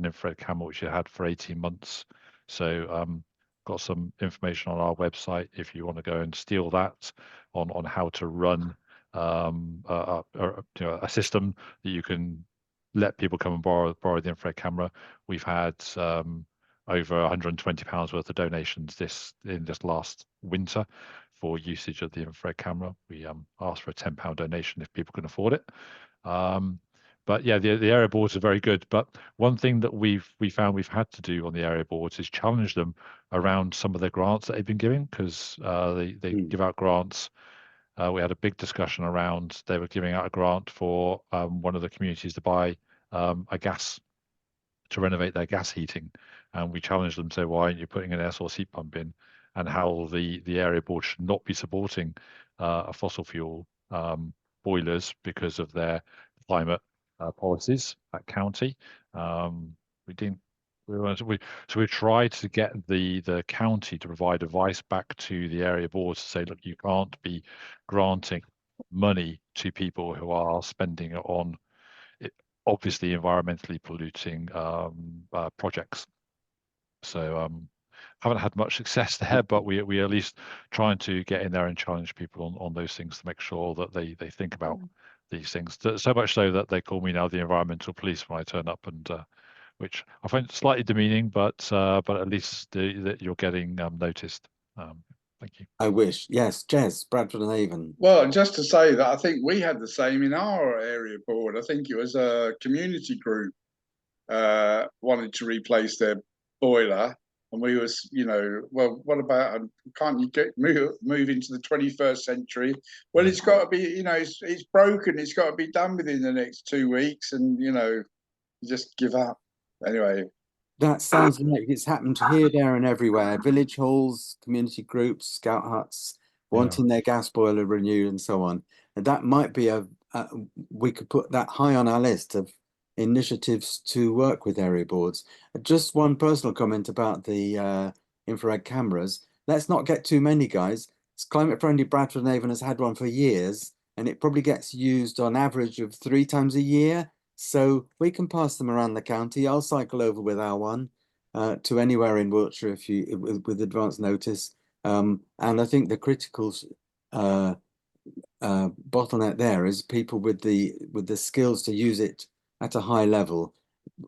infrared camera, which you had for 18 months. So got some information on our website if you want to go and steal that on how to run a system that you can let people come and borrow the infrared camera. We've had over £120 worth of donations in this last winter for usage of the infrared camera. We asked for a £10 donation if people can afford it. But yeah, the area boards are very good. But one thing that we found we've had to do on the area boards is challenge them around some of the grants that they've been giving, because they give out grants. We had a big discussion around, they were giving out a grant for one of the communities to buy a gas, to renovate their gas heating, and we challenged them, say, why aren't you putting an air source heat pump in, and how the area board should not be supporting a fossil fuel boilers because of their climate policies at county. So we tried to get the county to provide advice back to the area boards to say, look, you can't be granting money to people who are spending it on obviously environmentally polluting projects. So haven't had much success there, but we at least trying to get in there and challenge people on those things to make sure that they think about these things. So much so that they call me now the environmental police when I turn up, and which I find slightly demeaning, but at least that you're getting noticed. Thank you. I wish. Yes, Jez, Bradford and Avon. Well, just to say that I think we had the same in our area board. I think it was a community group wanted to replace their boiler, and we was, well, what about, can't you move into the 21st century? Well, it's got to be, it's broken. It's got to be done within the next 2 weeks, and you just give up. Anyway. That sounds like it's happened here, there, and everywhere. Village halls, community groups, scout huts, wanting their gas boiler renewed, and so on. And that might be we could put that high on our list of initiatives to work with area boards. Just one personal comment about the infrared cameras. Let's not get too many, guys. It's climate friendly. Bradford and Avon has had one for years, and it probably gets used on average of 3 times a year. So we can pass them around the county. I'll cycle over with our one to anywhere in Wiltshire if you with advance notice. And I think the critical bottleneck there is people with the skills to use it at a high level,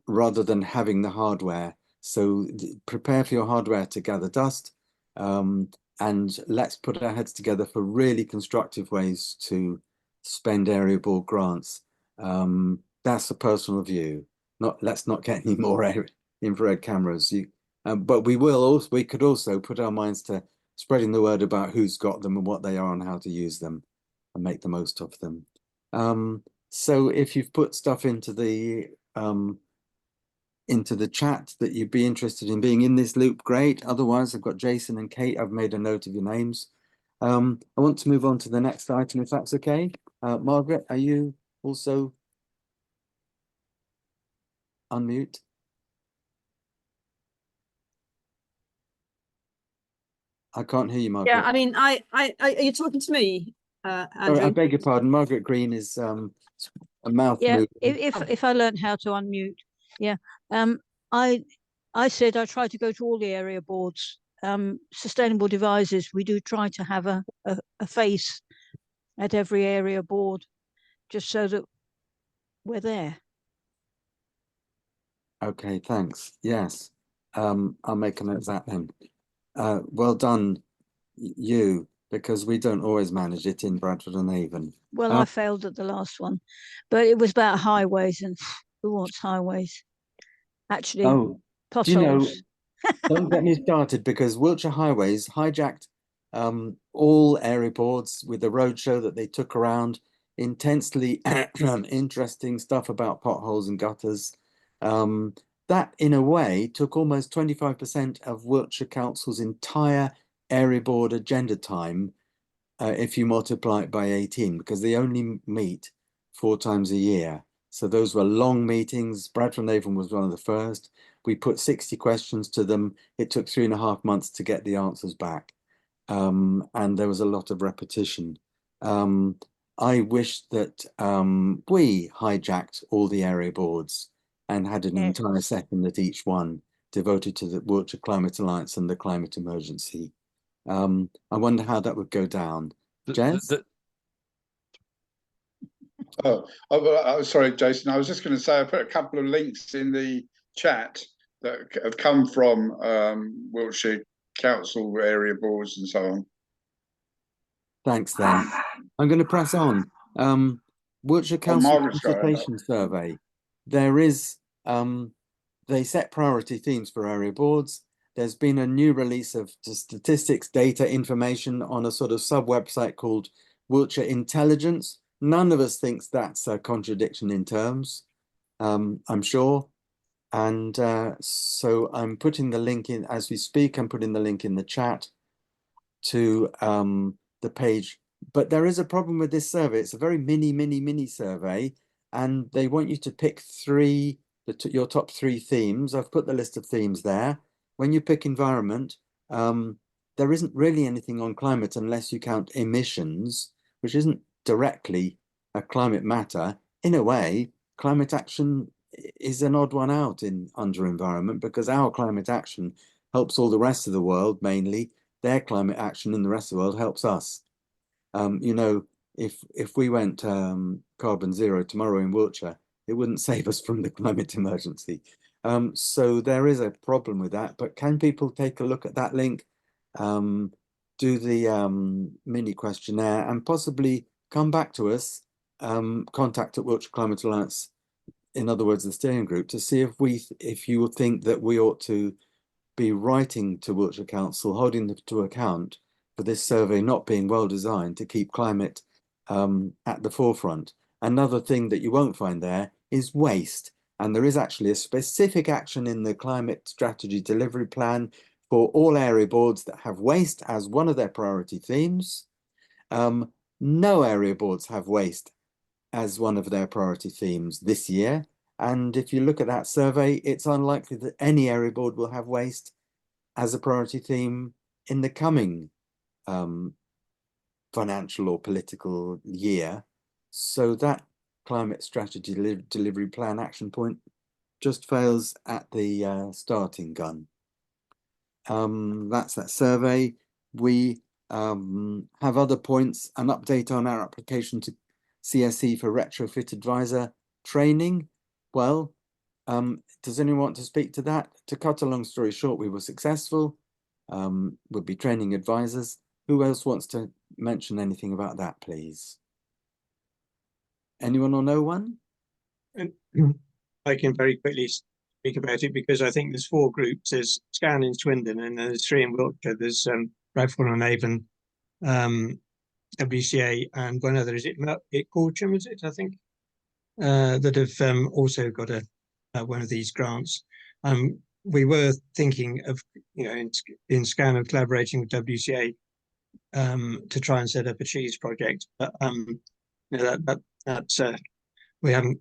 rather than having the hardware. So prepare for your hardware to gather dust, and let's put our heads together for really constructive ways to spend area board grants. That's a personal view. Let's not get any more infrared cameras. But we could also put our minds to spreading the word about who's got them and what they are and how to use them and make the most of them. So if you've put stuff into the chat that you'd be interested in being in this loop, great. Otherwise, I've got Jason and Kate. I've made a note of your names. I want to move on to the next item, if that's okay. Margaret, are you also unmute? I can't hear you, Margaret. Yeah, I mean, are you talking to me, Andrew? Sorry, I beg your pardon. Margaret Green is a mouth movement. If I learned how to unmute, I said I try to go to all the area boards. Sustainable Devices, we do try to have a face at every area board, just so that we're there. Okay, thanks. Yes, I'll make a note of that then. Well done, you, because we don't always manage it in Bradford and Avon. Well, I failed at the last one, but it was about highways, and who wants highways? Actually, potholes. Don't get me started, because Wiltshire Highways hijacked all area boards with the roadshow that they took around. Intensely interesting stuff about potholes and gutters. That, in a way, took almost 25% of Wiltshire Council's entire area board agenda time, if you multiply it by 18, because they only meet 4 times a year. So those were long meetings. Bradford and Avon was one of the first. We put 60 questions to them. It took 3.5 months to get the answers back. and there was a lot of repetition. I wish that we hijacked all the area boards and had an entire second at each one devoted to the Wiltshire Climate Alliance and the climate emergency. I wonder how that would go down. Jez? Oh, sorry, Jason. I was just going to say I put a couple of links in the chat that have come from Wiltshire Council area boards and so on. Thanks, then. I'm going to press on. Wiltshire Council Margaret's got it. consultation survey. There is, they set priority themes for area boards. There's been a new release of statistics, data, information on a sort of sub-website called Wiltshire Intelligence. None of us thinks that's a contradiction in terms, I'm sure. And so I'm putting the link in as we speak. I'm putting the link in the chat to the page. But there is a problem with this survey. It's a very mini survey, and they want you to pick your top 3 themes. I've put the list of themes there. When you pick environment, there isn't really anything on climate unless you count emissions, which isn't directly a climate matter. In a way, climate action is an odd one out under environment, because our climate action helps all the rest of the world, mainly. Their climate action in the rest of the world helps us. You know, if we went carbon zero tomorrow in Wiltshire, it wouldn't save us from the climate emergency. So there is a problem with that. But can people take a look at that link, do the mini questionnaire, and possibly come back to us, contact at Wiltshire Climate Alliance, in other words, the steering group, to see if you think that we ought to be writing to Wiltshire Council, holding them to account for this survey not being well designed to keep climate at the forefront. Another thing that you won't find there is waste. And there is actually a specific action in the climate strategy delivery plan for all area boards that have waste as one of their priority themes. No area boards have waste as one of their priority themes this year. And if you look at that survey, it's unlikely that any area board will have waste as a priority theme in the coming financial or political year. So that climate strategy delivery plan action point just fails at the starting gun. That's that survey. We have other points, an update on our application to CSE for retrofit advisor training. Well, does anyone want to speak to that? To cut a long story short, we were successful. We'll be training advisors. Who else wants to mention anything about that, please? Anyone or no one? I can very quickly speak about it, because I think there's 4 groups. There's Scan in Swindon, and there's 3 in Wiltshire. There's Bradford on Avon, WCA, and one other. Is it Corcham? Is it? I think that have also got one of these grants. We were thinking of, in Scan, of collaborating with WCA to try and set up a cheese project, but that's we haven't.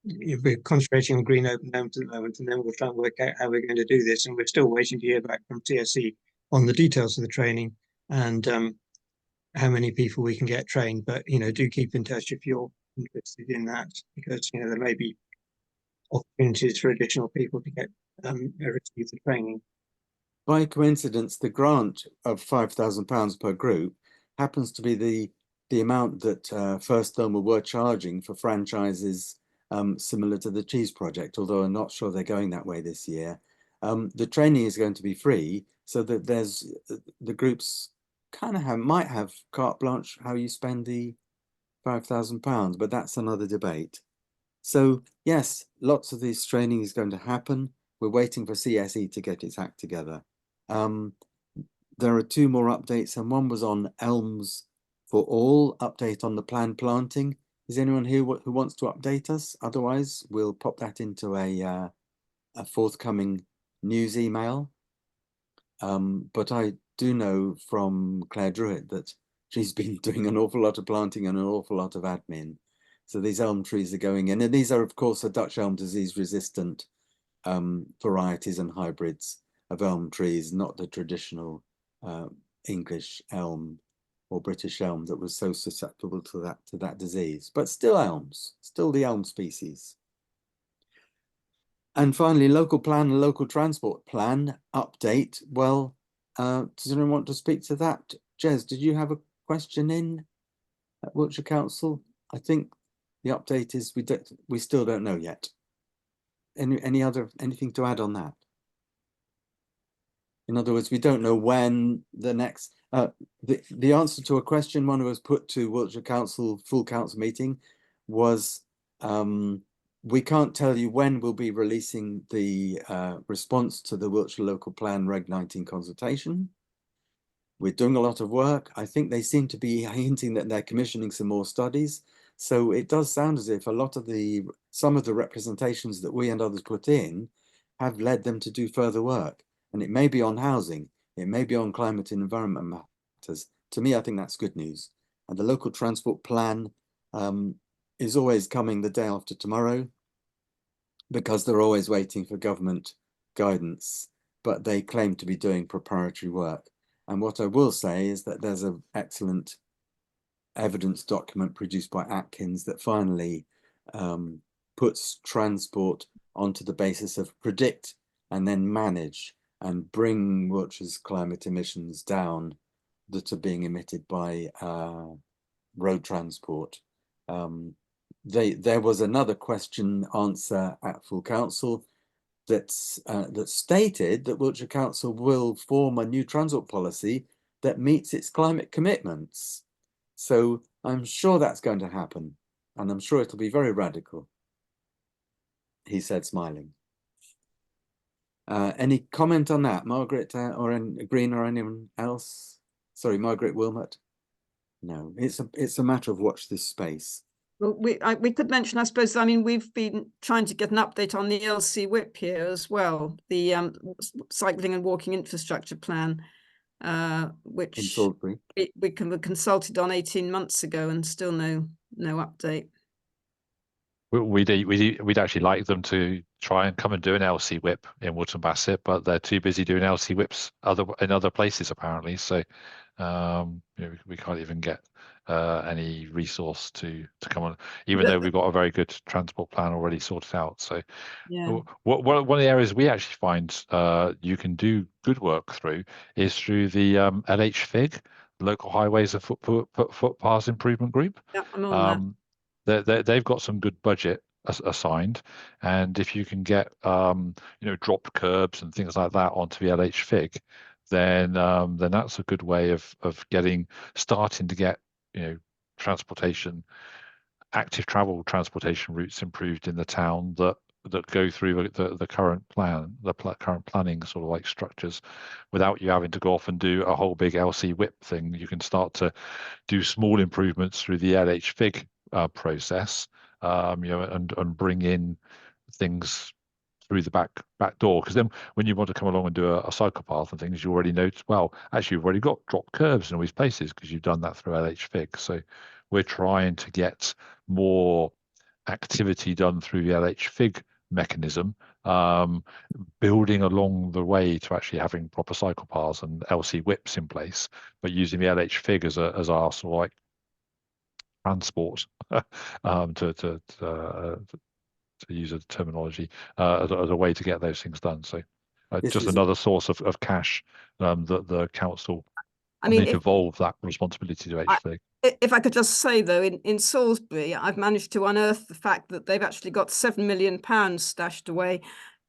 We're concentrating on green open homes at the moment, and then we'll try and work out how we're going to do this. And we're still waiting to hear back from CSE on the details of the training and how many people we can get trained. But do keep in touch if you're interested in that, because there may be opportunities for additional people to get receive the training. By coincidence, the grant of £5,000 per group happens to be the amount that First Thermal were charging for franchises similar to the cheese project, although I'm not sure they're going that way this year. The training is going to be free, so that there's the groups kind of might have carte blanche how you spend the £5,000, but that's another debate. So yes, lots of this training is going to happen. We're waiting for CSE to get its act together. There are 2 more updates, and one was on elms for all, update on the planned planting. Is anyone here who wants to update us? Otherwise, we'll pop that into a forthcoming news email. But I do know from Claire Druitt that she's been doing an awful lot of planting and an awful lot of admin. So these elm trees are going in, and these are, of course, a Dutch elm disease resistant varieties and hybrids of elm trees, not the traditional English elm or British elm that was so susceptible to that disease, but still elms, still the elm species. And finally, local plan and local transport plan update. Well, does anyone want to speak to that? Jez, did you have a question in at Wiltshire Council? I think the update is we still don't know yet. Anything to add on that? In other words, we don't know when the next the answer to a question one was put to Wiltshire Council full council meeting was we can't tell you when we'll be releasing the response to the Wiltshire Local Plan Reg 19 consultation. We're doing a lot of work. I think they seem to be hinting that they're commissioning some more studies. So it does sound as if some of the representations that we and others put in have led them to do further work. And it may be on housing, it may be on climate and environment matters. To me, I think that's good news. And the local transport plan is always coming the day after tomorrow because they're always waiting for government guidance, but they claim to be doing preparatory work. And what I will say is that there's an excellent evidence document produced by Atkins that finally puts transport onto the basis of predict and then manage and bring Wiltshire's climate emissions down that are being emitted by road transport. There was another question answer at full council that stated that Wiltshire Council will form a new transport policy that meets its climate commitments. So I'm sure that's going to happen, and I'm sure it'll be very radical, he said, smiling. Any comment on that, Margaret or Green or anyone else? Sorry, Margaret Wilmot. No, it's a matter of watch this space. Well, we could mention, I suppose, I mean, we've been trying to get an update on the LC WIP here as well, the cycling and walking infrastructure plan, which in Salisbury. we consulted on 18 months ago and still no update. We'd actually like them to try and come and do an LC WIP in Wootton Bassett, but they're too busy doing LC WIPs in other places apparently. So we can't even get any resource to come on, even though we've got a very good transport plan already sorted out. So yeah, one of the areas we actually find you can do good work through is through the LHFIG, Local Highways and Footpaths Improvement Group. Yeah, I'm on that. They've got some good budget assigned, and if you can get dropped curbs and things like that onto the LHFIG, then that's a good way of starting to get transportation, active travel transportation routes improved in the town that go through the current plan, current planning sort of like structures, without you having to go off and do a whole big LC WIP thing. You can start to do small improvements through the LHFIG process, and bring in things through the back door, because then when you want to come along and do a cycle path and things, you already know, well, actually you've already got drop curves in all these places because you've done that through LHFIG. So we're trying to get more activity done through the LHFIG mechanism, building along the way to actually having proper cycle paths and LC WIPs in place, but using the LHFIG as our sort of like transport to use a terminology as a way to get those things done. So just another source of cash that the council need to evolve that responsibility to HFIG. If I could just say though, in Salisbury, I've managed to unearth the fact that they've actually got £7 million stashed away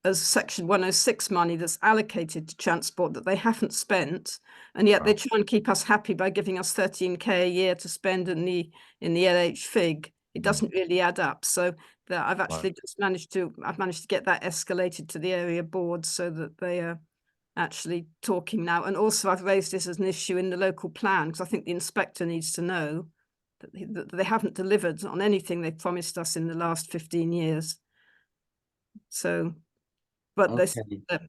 as Section 106 money that's allocated to transport that they haven't spent, and yet they try and keep us happy by giving us 13k a year to spend in the LHFIG. It doesn't really add up. So that I've actually managed to get that escalated to the area board so that they are actually talking now. And also I've raised this as an issue in the local plan because I think the inspector needs to know that they haven't delivered on anything they promised us in the last 15 years. So, but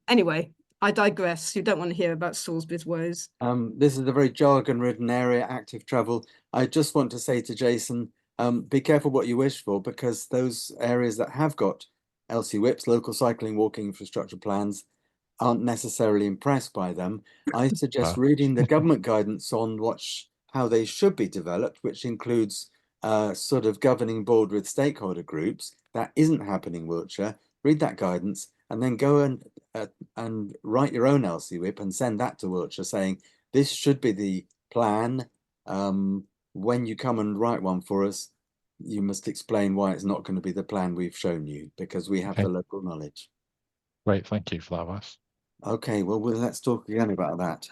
anyway, I digress. You don't want to hear about Salisbury's woes. This is a very jargon-ridden area, active travel. I just want to say to Jason, be careful what you wish for, because those areas that have got LC WIPs, local cycling walking infrastructure plans, aren't necessarily impressed by them, I suggest Ah. reading the government guidance on how they should be developed, which includes sort of governing board with stakeholder groups. That isn't happening in Wiltshire. Read that guidance and then go and write your own LC whip and send that to Wiltshire saying, this should be the plan. When you come and write one for us, you must explain why it's not going to be the plan we've shown you, because we have Okay. the local knowledge. Great, thank you for that, Wes. Okay, well, let's talk again about that.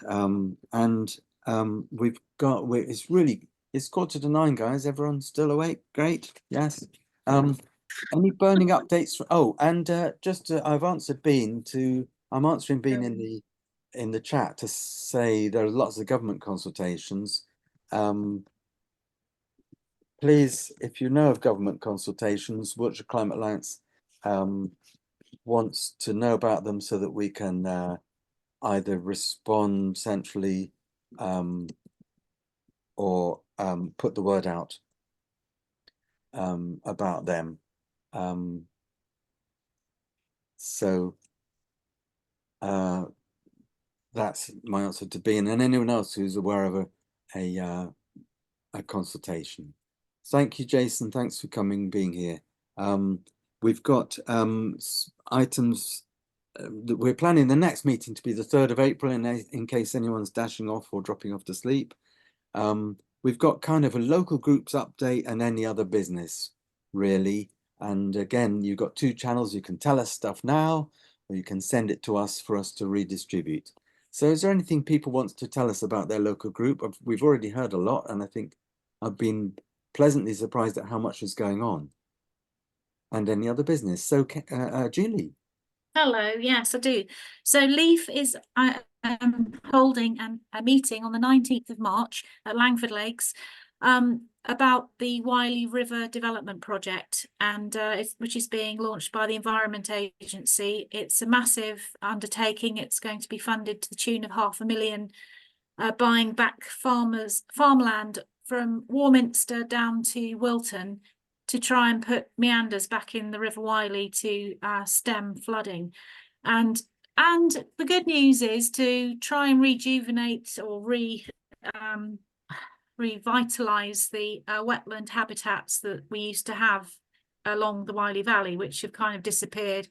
We've got, it's 8:45, guys. Everyone's still awake? Great, yes. Any burning updates? I'm answering Bean in the chat to say there are lots of government consultations. Please, if you know of government consultations, Wiltshire Climate Alliance wants to know about them so that we can either respond centrally or put the word out about them. That's my answer to Bean, and anyone else who's aware of a consultation. Thank you, Jason. Thanks for being here. We've got items that we're planning the next meeting to be the 3rd of April in case anyone's dashing off or dropping off to sleep. We've got kind of a local groups update and any other business, really. And again, you've got 2 channels. You can tell us stuff now, or you can send it to us for us to redistribute. So is there anything people want to tell us about their local group? We've already heard a lot, and I think I've been pleasantly surprised at how much is going on. And any other business. So Julie. Hello, yes, I do. So Leaf is holding a meeting on the 19th of March at Langford Lakes about the Wiley River Development Project, and which is being launched by the Environment Agency. It's a massive undertaking. It's going to be funded to the tune of £500,000, buying back farmland from Warminster down to Wilton to try and put meanders back in the River Wiley to stem flooding. And the good news is to try and rejuvenate or revitalise the wetland habitats that we used to have along the Wiley Valley, which have kind of disappeared.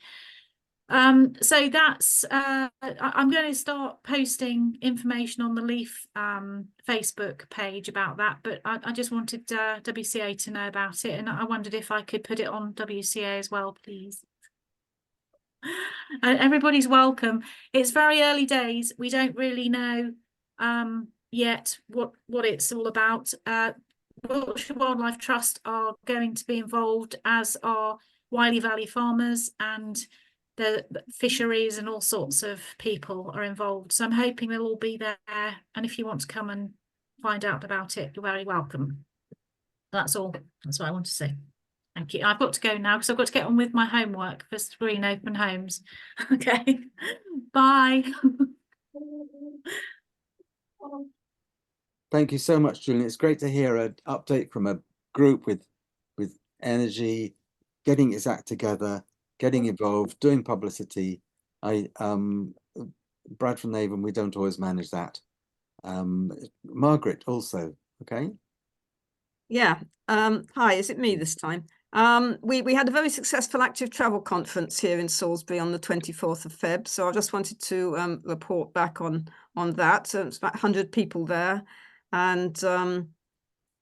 So that's I'm going to start posting information on the Leaf Facebook page about that, but I just wanted WCA to know about it, and I wondered if I could put it on WCA as well, please. Everybody's welcome. It's very early days. We don't really know yet what it's all about. Wiltshire Wildlife Trust are going to be involved, as are Wiley Valley farmers, and the fisheries, and all sorts of people are involved. So I'm hoping they'll all be there. And if you want to come and find out about it, you're very welcome. That's all. That's what I want to say. Thank you. I've got to go now because I've got to get on with my homework for Green Open Homes. Okay. Bye. Thank you so much, Julian. It's great to hear an update from a group with energy, getting its act together, getting involved, doing publicity. Brad from Avon, we don't always manage that. Margaret also, okay? Yeah. Hi, is it me this time? We had a very successful active travel conference here in Salisbury on the 24th of Feb. So I just wanted to report back on that. So it's about 100 people there, and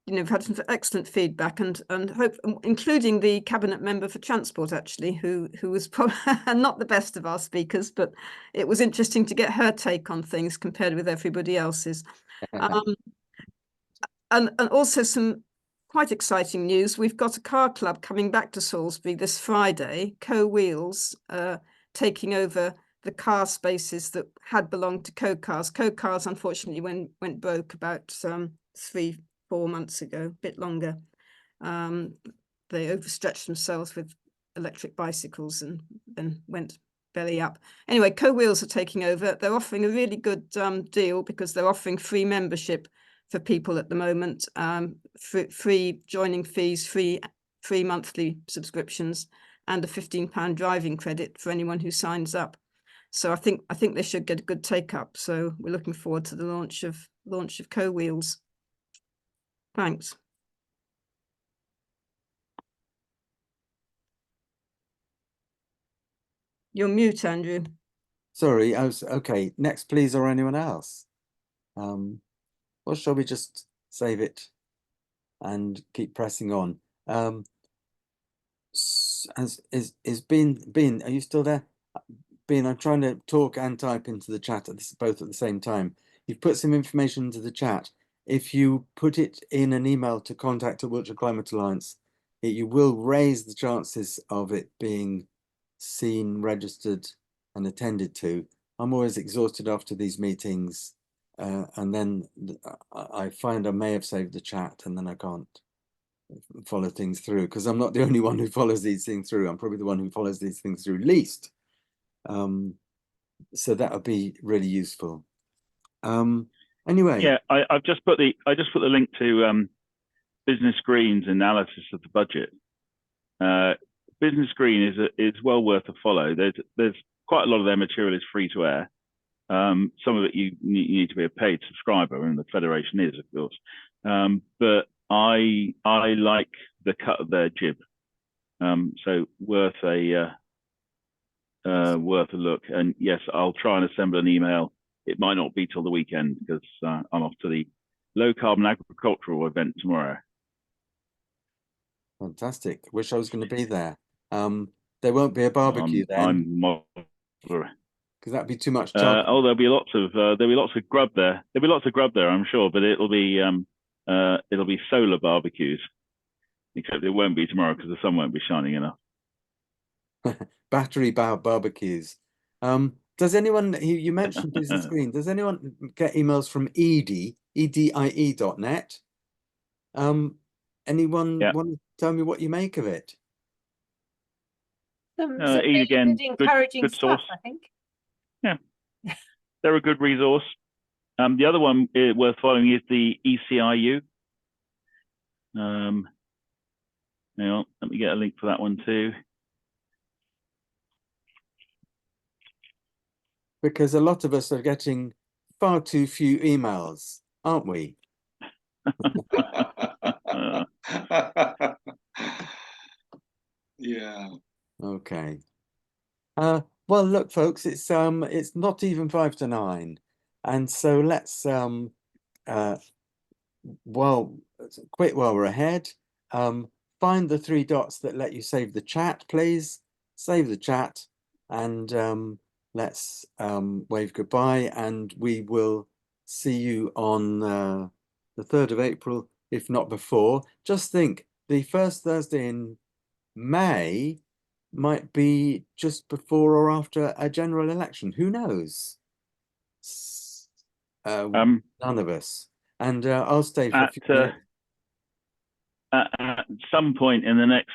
we've had some excellent feedback, and hope, including the cabinet member for transport, actually, who was probably not the best of our speakers, but it was interesting to get her take on things compared with everybody else's. And also some quite exciting news. We've got a car club coming back to Salisbury this Friday, Co-Wheels, taking over the car spaces that had belonged to Co-Cars. Co-Cars, unfortunately, went broke about 3-4 months ago, a bit longer. They overstretched themselves with electric bicycles and then went belly up. Anyway, Co-Wheels are taking over. They're offering a really good deal, because they're offering free membership for people at the moment, free joining fees, free monthly subscriptions, and a £15 driving credit for anyone who signs up. So I think they should get a good take up. So we're looking forward to the launch of Co-Wheels. Thanks. You're mute, Andrew. Sorry, I was okay. Next, please, or anyone else? Or shall we just save it and keep pressing on? Is Bean, are you still there? Bean, I'm trying to talk and type into the chat both at the same time. You've put some information into the chat. If you put it in an email to contact@Wiltshire Climate Alliance, you will raise the chances of it being seen, registered and attended to. I'm always exhausted after these meetings, and then I find I may have saved the chat and then I can't follow things through, because I'm not the only one who follows these things through. I'm probably the one who follows these things through least. So that would be really useful. Anyway, yeah, I've just put the link to Business Green's analysis of the budget. Business Green is well worth a follow. There's quite a lot of their material is free to air. Some of it you need to be a paid subscriber, and the Federation is, of course. But I like the cut of their jib, so worth a look. And yes, I'll try and assemble an email. It might not be till the weekend because I'm off to the low carbon agricultural event tomorrow. Fantastic. Wish I was going to be there. There won't be a barbecue then. Because that'd be too much charcoal. Oh, there'll be lots of grub there. There'll be lots of grub there, I'm sure, but it'll be solar barbecues. Except it won't be tomorrow because the sun won't be shining enough. Battery barbecues. Does anyone, you mentioned Business Green, does anyone get emails from edie.net? Anyone want to tell me what you make of it? Some really good encouraging stuff, I think. Yeah, they're a good resource. The other one worth following is the ECIU. Hang on, let me get a link for that one too. Because a lot of us are getting far too few emails, aren't we? Yeah. Okay. Well, look, folks, it's not even 5 to 9, and so let's quit while we're ahead. Find the 3 dots that let you save the chat, please. Save the chat, and let's wave goodbye, and we will see you on the 3rd of April, if not before. Just think, the first Thursday in May might be just before or after a general election. Who knows? None of us. And I'll stay for a few minutes. At some point in the next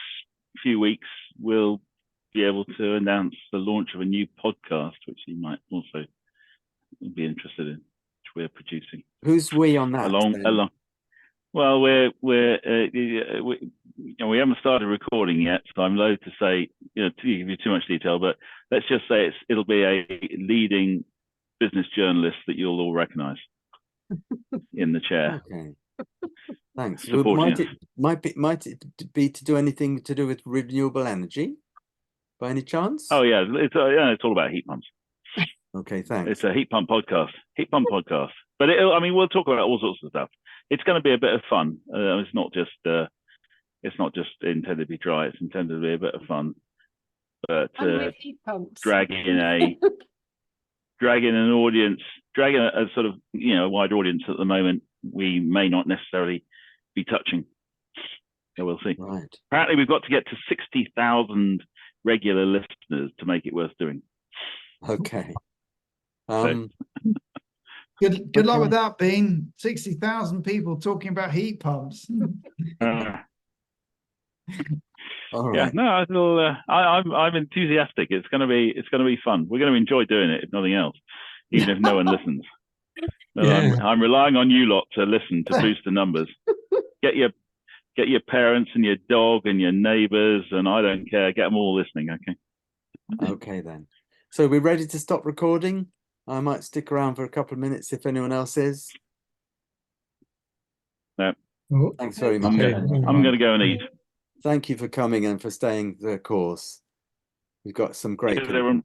few weeks, we'll be able to announce the launch of a new podcast, which you might also be interested in, which we're producing. Who's we on that? Along. Well, we haven't started recording yet, so I'm loath to say, to give you too much detail, but let's just say it'll be a leading business journalist that you'll all recognise in the chair. Okay. Thanks. Might it be to do anything to do with renewable energy, by any chance? Oh yeah, it's all about heat pumps. Okay, thanks. It's a heat pump podcast. But we'll talk about all sorts of stuff. It's going to be a bit of fun. It's not just intended to be dry. It's intended to be a bit of fun. But drag in an audience, a sort of a wide audience at the moment. We may not necessarily be touching. So we'll see. Right. Apparently, we've got to get to 60,000 regular listeners to make it worth doing. Okay. Good luck with that, Bean. 60,000 people talking about heat pumps. All right. Yeah, no, I'm enthusiastic. It's gonna be fun. We're going to enjoy doing it, if nothing else, even if no one listens. But Yeah. I'm relying on you lot to listen to boost the numbers. Get your parents and your dog and your neighbours, and I don't care. Get them all listening. Okay. Okay then. So we're ready to stop recording. I might stick around for a couple of minutes if anyone else is. No. Thanks very I'm much. going to go and eat. Thank you for coming and for staying the course. We've got some great Cheers, people. everyone.